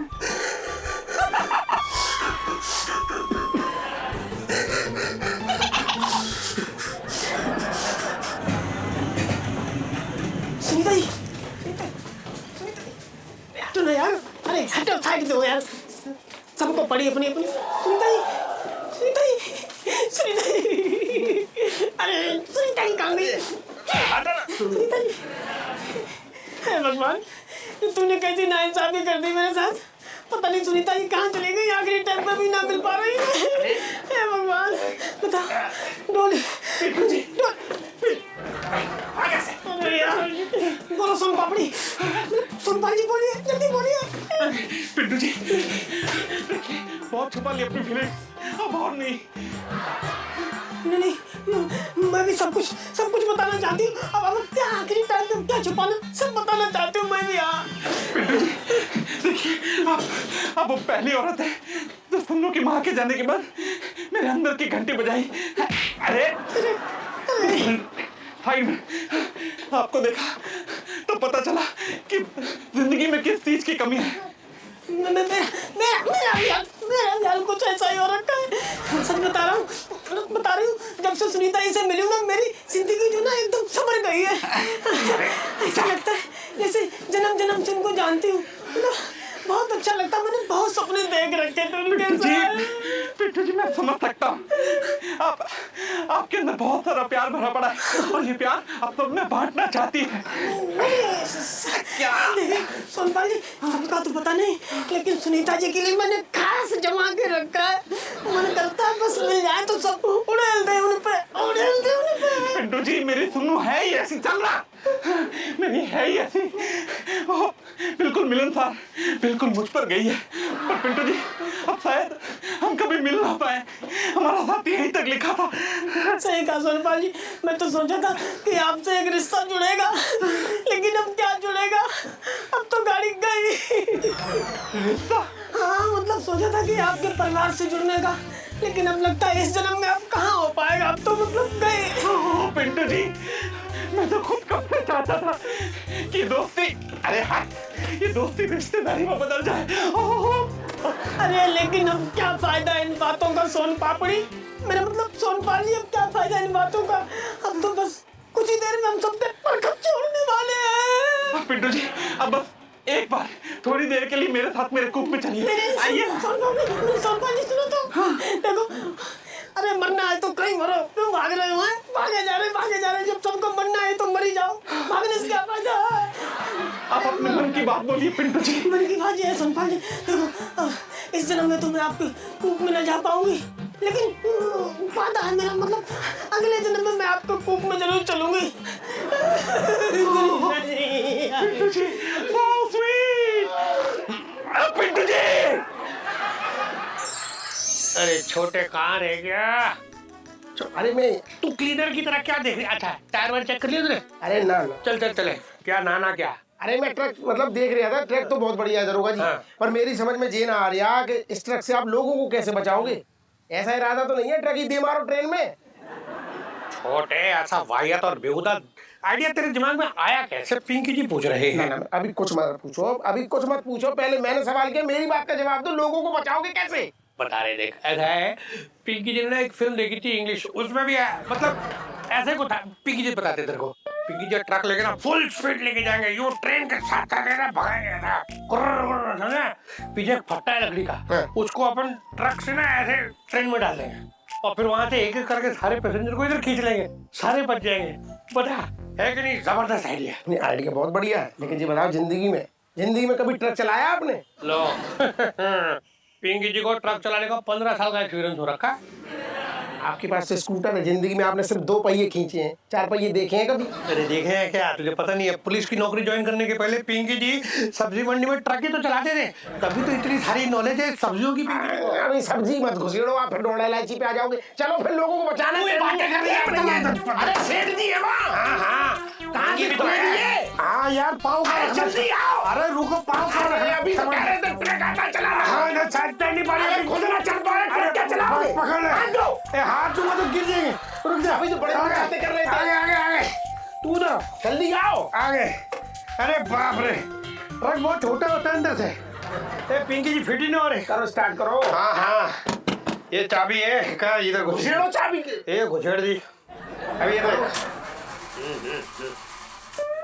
सुनीता जी, तो ना यार, अरे हटो साइड दो यार, सबको पड़ी अपनी अपनी। सुनीता जी, अरे सुनीता जी कहाँ गई? सुनीता जी, हे भगवान, तूने कैसी नाइंसाफी कर दी मेरे साथ। पता नहीं सुनीता जी कहाँ चली गई, आखिरी टाइम पे भी ना मिल पा रही है। हे भगवान, बता डोली अरे यार, बोलो सोन पापड़ी, सोनपाल जी बोलिए, जल्दी बोलिए। पिंटू जी बहुत छुपा ली अपनी फीलिंग्स, अब और नहीं। नहीं, मैं भी सब कुछ बताना चाहती हूँ। अब क्या आखिरी टाइम पे क्या छुपाना, सब बताना चाहती हूँ मैं भी। यार पिंटू जी देखिए, आप वो पहली औरत है जो सुन्नू की माँ के जाने के बाद मेरे अंदर की घंटी बजाई। अरे फाइन, आपको देखा तो पता चला कि जिंदगी में किस चीज की कमी है। मेरा कुछ ऐसा ही हो रखा है, सच बता रही हूँ, जब से सुनीता जी से मिली हूँ ना, मेरी जिंदगी जो ना एकदम संवर गई है। ऐसा लगता है जैसे जन्म जन्म से उनको जानती हूँ, बहुत अच्छा लगता है। मैंने बहुत सपने देख रखे थे उनके साथ। पिंटू जी मैं समझ सकता हूँ, आपके अंदर बहुत सारा प्यार भरा पड़ा है और ये प्यार आप सब में बांटना चाहती है। क्या सोनपाल जी, सबका तो पता नहीं, लेकिन सुनीता जी के लिए मैंने खास जमा के रखा है। मन करता है बस मिल जाए तो सब उड़ेल दे उन पे। पिंटू जी मेरी सुन्नू है ही ऐसी, चल रहा मेरी है ही ऐसी, बिल्कुल मिलनसार, बिल्कुल मुझ पर गई है। पर पिंटू जी अब शायद हम कभी मिल ना पाए, हमारा साथ यहीं तक लिखा था। सही कहा सोनपाल जी, मैं तो सोचा था कि आपसे एक रिश्ता जुड़ेगा, लेकिन अब क्या जुड़ेगा, अब तो गाड़ी गई। रिश्ता? हाँ मतलब सोचा था कि आपके परिवार से जुड़ने का, लेकिन अब लगता है इस जन्म में अब कहाँ हो पाएगा, अब तो मतलब गए। पिंटू जी मैं तो खुद कब से चाहता था कि दोस्ती, अरे हाँ, ये दोस्ती रिश्तेदारी में बदल जाए। अरे लेकिन अब क्या फायदा इन बातों का सोन पापड़ी, मेरा मतलब सोनपाल जी, अब क्या फायदा इन बातों का, अब तो बस कुछ ही देर में हम सबके परखच छोड़ने वाले हैं। पिंटू जी अब बस एक बार थोड़ी देर के लिए मेरे साथ मेरे कूप में चलिए, आइए। सोनपाल जी सुनो तो, देखो, अरे मरना है तो कहीं मरो, क्यों भाग रहे हो? भागे जा रहे, जब सबको मरना है तो मर ही जाओ, भागने से क्या फायदा है? आप अपने मन की बात बोलिए पिंटू जी। मन की बात है सोनपाल जी, देखो इस जन्म में तो मैं आपके कूप में न जा पाऊंगी, लेकिन वादा है मेरा, मतलब अगले जन्म में मैं आपके कूप में जरूर चलूंगी। Pintu ji so sweet, Pintu ji. अरे छोटे कहाँ रह गया? अरे मैं, तू क्लीनर की तरह क्या देख रही? अच्छा टायर वायर चेक कर लिया तूने? अरे ना चले क्या नाना क्या? अरे मैं ट्रक मतलब देख रहा था, ट्रक तो बहुत बढ़िया है दरोगा जी। हाँ। पर मेरी समझ में ये ना आ रहा कि इस ट्रक से आप लोगों को कैसे बचाओगे? ऐसा इरादा तो नहीं है ट्रक ही दे मारो ट्रेन में? छोटे ऐसा वाहियात और बेहुदा आइडिया तेरे दिमाग में आया कैसे? पिंकी जी पूछ रहे हैं। ना, अभी कुछ मत पूछो, पहले मैंने सवाल किया, मेरी बात का जवाब दो, लोगों को बचाओगे कैसे? बता रहे, देख ऐसा है, पिंकी जी ने एक फिल्म देखी थी इंग्लिश, उसमें भी है, मतलब ऐसे को पिंकी जी बताते तेरे को, पिंकी जी ट्रक लेके ना फुल स्पीड लेके जाएंगे, यूं ट्रेन के साथ करके ना भगाएंगे ना, समझे? पीछे एक फट्टा है लकड़ी का, उसको अपन ट्रक से ना ऐसे ट्रेन में डाल देंगे और फिर वहां से एक एक करके सारे पैसेंजर को इधर खींच लेंगे, सारे बच जाएंगे। पता है कि नहीं? जबरदस्त आइडिया। नहीं आइडिया बहुत बढ़िया है, लेकिन ये बताओ जिंदगी में कभी ट्रक चलाया आपने? लो पिंकी जी को ट्रक चलाने का 15 साल का एक्सपीरियंस हो रखा। आपके पास से स्कूटर है, जिंदगी में आपने सिर्फ 2 पहिए खींचे हैं, 4 पहिए देखे हैं कभी? अरे देखे हैं क्या? तुझे पता नहीं है, पुलिस की नौकरी ज्वाइन करने के पहले पिंकी जी सब्जी मंडी में ट्रक ही तो चलाते थे, तभी तो इतनी सारी नॉलेज है सब्जियों की। पिंकी जी को अरे सब्जी मत घुसेड़ो आप, फिर डोडा इलायची पे आ जाओगे। चलो फिर लोगों को बचाना है। अरे सेठ जी है वहाँ। हाँ हाँ, कहाँ से खुले दिए? हाँ यार पाव खा, जल्दी आओ। अरे रुको, पाव खा रहे हैं अभी तो कह रहे थे ट्रक आता चला रहा है। हाँ चलते नहीं पाएंगे, खुद ना चल पा रहे, ट्रक क्या चलाओगे? पकड़ ले, हाथ दूंगा तो गिर जाएंगे। रुक जा, अभी तो बड़े बातें कर रहे थे। आगे तू ना जल्दी आओ आगे। अरे बाप रे, ट्रक बहुत छोटा होता है अंदर से। ए पिंकी जी फिट ही नहीं हो रहे। करो, स्टार्ट करो। हाँ हाँ, ये चाबी है का, इधर घुसेड़ो चाबी के। ये घुसेड़ दी अभी। इधर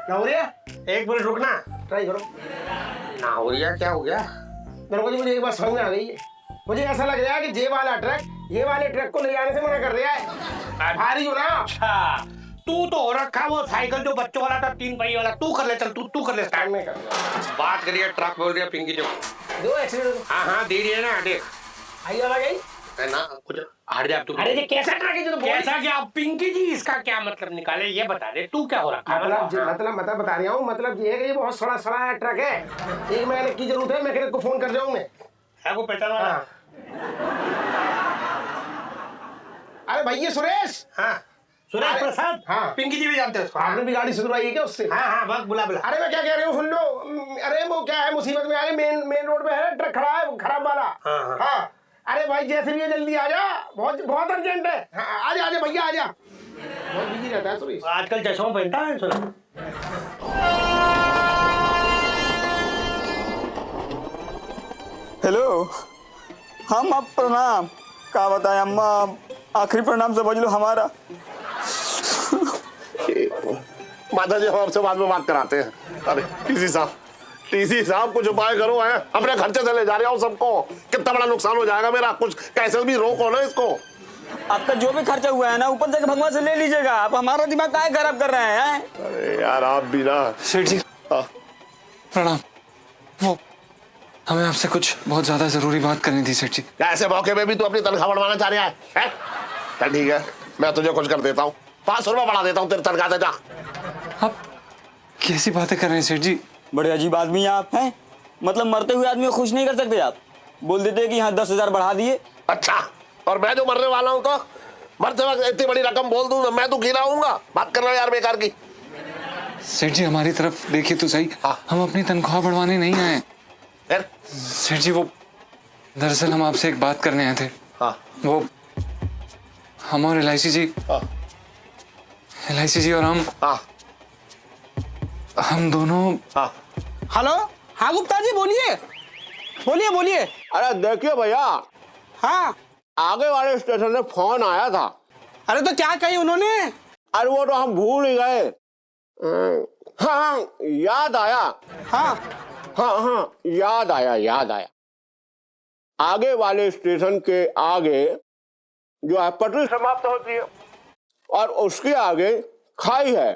नौरिया, 1 मिनट रुकना, ट्राई करो। ना हो गया, क्या हो गया? मुझे एक बात समझ में आ गई है। मुझे ऐसा लग रहा है कि ये वाले ट्रक को ले जाने से मना कर रहा है। भारी हो ना। अच्छा, तू तो हो रखा वो साइकिल जो बच्चों वाला था, 3 पहिए वाला, तू कर ले। चल तू कर ले स्टार्ट में। बात करिए, ट्रक बोल रही है पिंकी जो। दो एक्सीडेंट। हाँ हाँ दे रही है ना, देख आई आ गई ना, कुछ हट जा तू। अरे ये कैसा ट्रक है जो तो कैसा क्या? पिंकी जी इसका क्या मतलब निकाले, ये बता दे, तू क्या हो रखा है? मतलब बता रहा हूँ, मतलब ये है कि ये बहुत सड़ा ट्रक है। एक मैकेनिक की जरूरत है, मैकेनिक को फोन कर जाऊँ मैं। है वो पहचान वाला? अरे भैया सुरेश। हाँ सुरेश प्रसाद। हाँ पिंकी जी भी जानते हैं उसको। आपने भी गाड़ी सुधरवाई है क्या उससे? हाँ हाँ बस बुला। अरे मैं क्या कह रही हूँ सुन लो। अरे वो क्या है, मुसीबत में आ गए, मेन रोड पे है, ट्रक खड़ा है खराब वाला। हाँ अरे भाई जैसे भी है जल्दी आ जा, बहुत अर्जेंट है। हाँ आजा भैया आजा, बहुत बिजी रहता है सुरेश। आजकल चश्मा पहनता है सुरेश। हेलो, हम अब प्रणाम का बताए अम्मा, आखिरी प्रणाम समझ लो हमारा। माता जी हम आपसे बाद में बात कराते हैं। अरे टीसी साहब कुछ उपाय करो है, अपने खर्चे से ले जा रहा हूँ सबको, कितना बड़ा नुकसान हो जाएगा मेरा, कुछ कैसे भी रोको ना इसको। आपका जो भी खर्चा हुआ है ना, ऊपर जाके भगवान से ले लीजिएगा, आप हमारा दिमाग काहे खराब कर रहे हैं? अरे यार आप भी ना। सेठ जी प्रणाम, वो हमें आपसे कुछ बहुत ज्यादा जरूरी बात करनी थी सेठ जी। ऐसे मौके पे भी तू अपनी तनख्वाह बढ़वाना चाह रहा है? चल ठीक है, मैं तुझे कुछ कर देता हूँ, 500 रुपया बढ़ा देता हूँ तेरी तनख्वाह से। जा। आप कैसी बातें कर रहे हैं सेठ जी? बड़े अजीब आदमी आप हैं, मतलब मरते हुए आदमी को खुश नहीं कर सकते आप? बोल देते कि यहाँ 10,000 बढ़ा दिए। अच्छा, और मैं जो मरने वाला हूँ तो मरते वक्त इतनी बड़ी रकम बोल दूँ, मैं तो गिराऊंगा? बात कर रहा हूँ यार बेकार की। सेठ जी हमारी तरफ देखिए तो सही। हम अपनी तनख्वाह बढ़वाने नहीं आए सेठ जी। वो दरअसल हम आपसे एक बात करने आए थे। वो हम और LIC जी और हम दोनों। हेलो, हाँ गुप्ता जी बोलिए। अरे देखिए भैया, हाँ आगे वाले स्टेशन से फोन आया था। अरे तो क्या कही उन्होंने? अरे वो तो हम भूल ही गए। हाँ याद आया। हाँ याद आया। आगे वाले स्टेशन के आगे जो है पटरी समाप्त होती है और उसके आगे खाई है।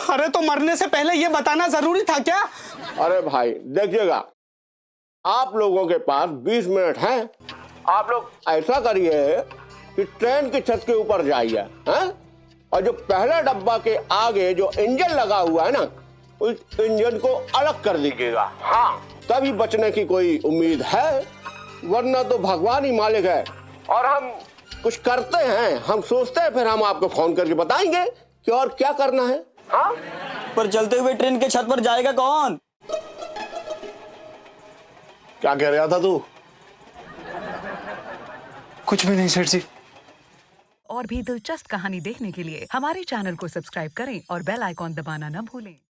अरे तो मरने से पहले ये बताना जरूरी था क्या? अरे भाई देखिएगा, आप लोगों के पास 20 मिनट हैं, आप लोग ऐसा करिए कि ट्रेन की छत के ऊपर जाइए, हैं? और जो पहले डब्बा के आगे जो इंजन लगा हुआ है ना, उस इंजन को अलग कर दीजिएगा। हाँ, तभी बचने की कोई उम्मीद है, वरना तो भगवान ही मालिक है। और हम कुछ करते हैं, हम सोचते हैं, फिर हम आपको फोन करके बताएंगे कि और क्या करना है। हाँ, पर चलते हुए ट्रेन के छत पर जाएगा कौन? क्या कह रहा था तू? कुछ भी नहीं सेठ जी। और भी दिलचस्प कहानी देखने के लिए हमारे चैनल को सब्सक्राइब करें और बेल आइकॉन दबाना न भूलें।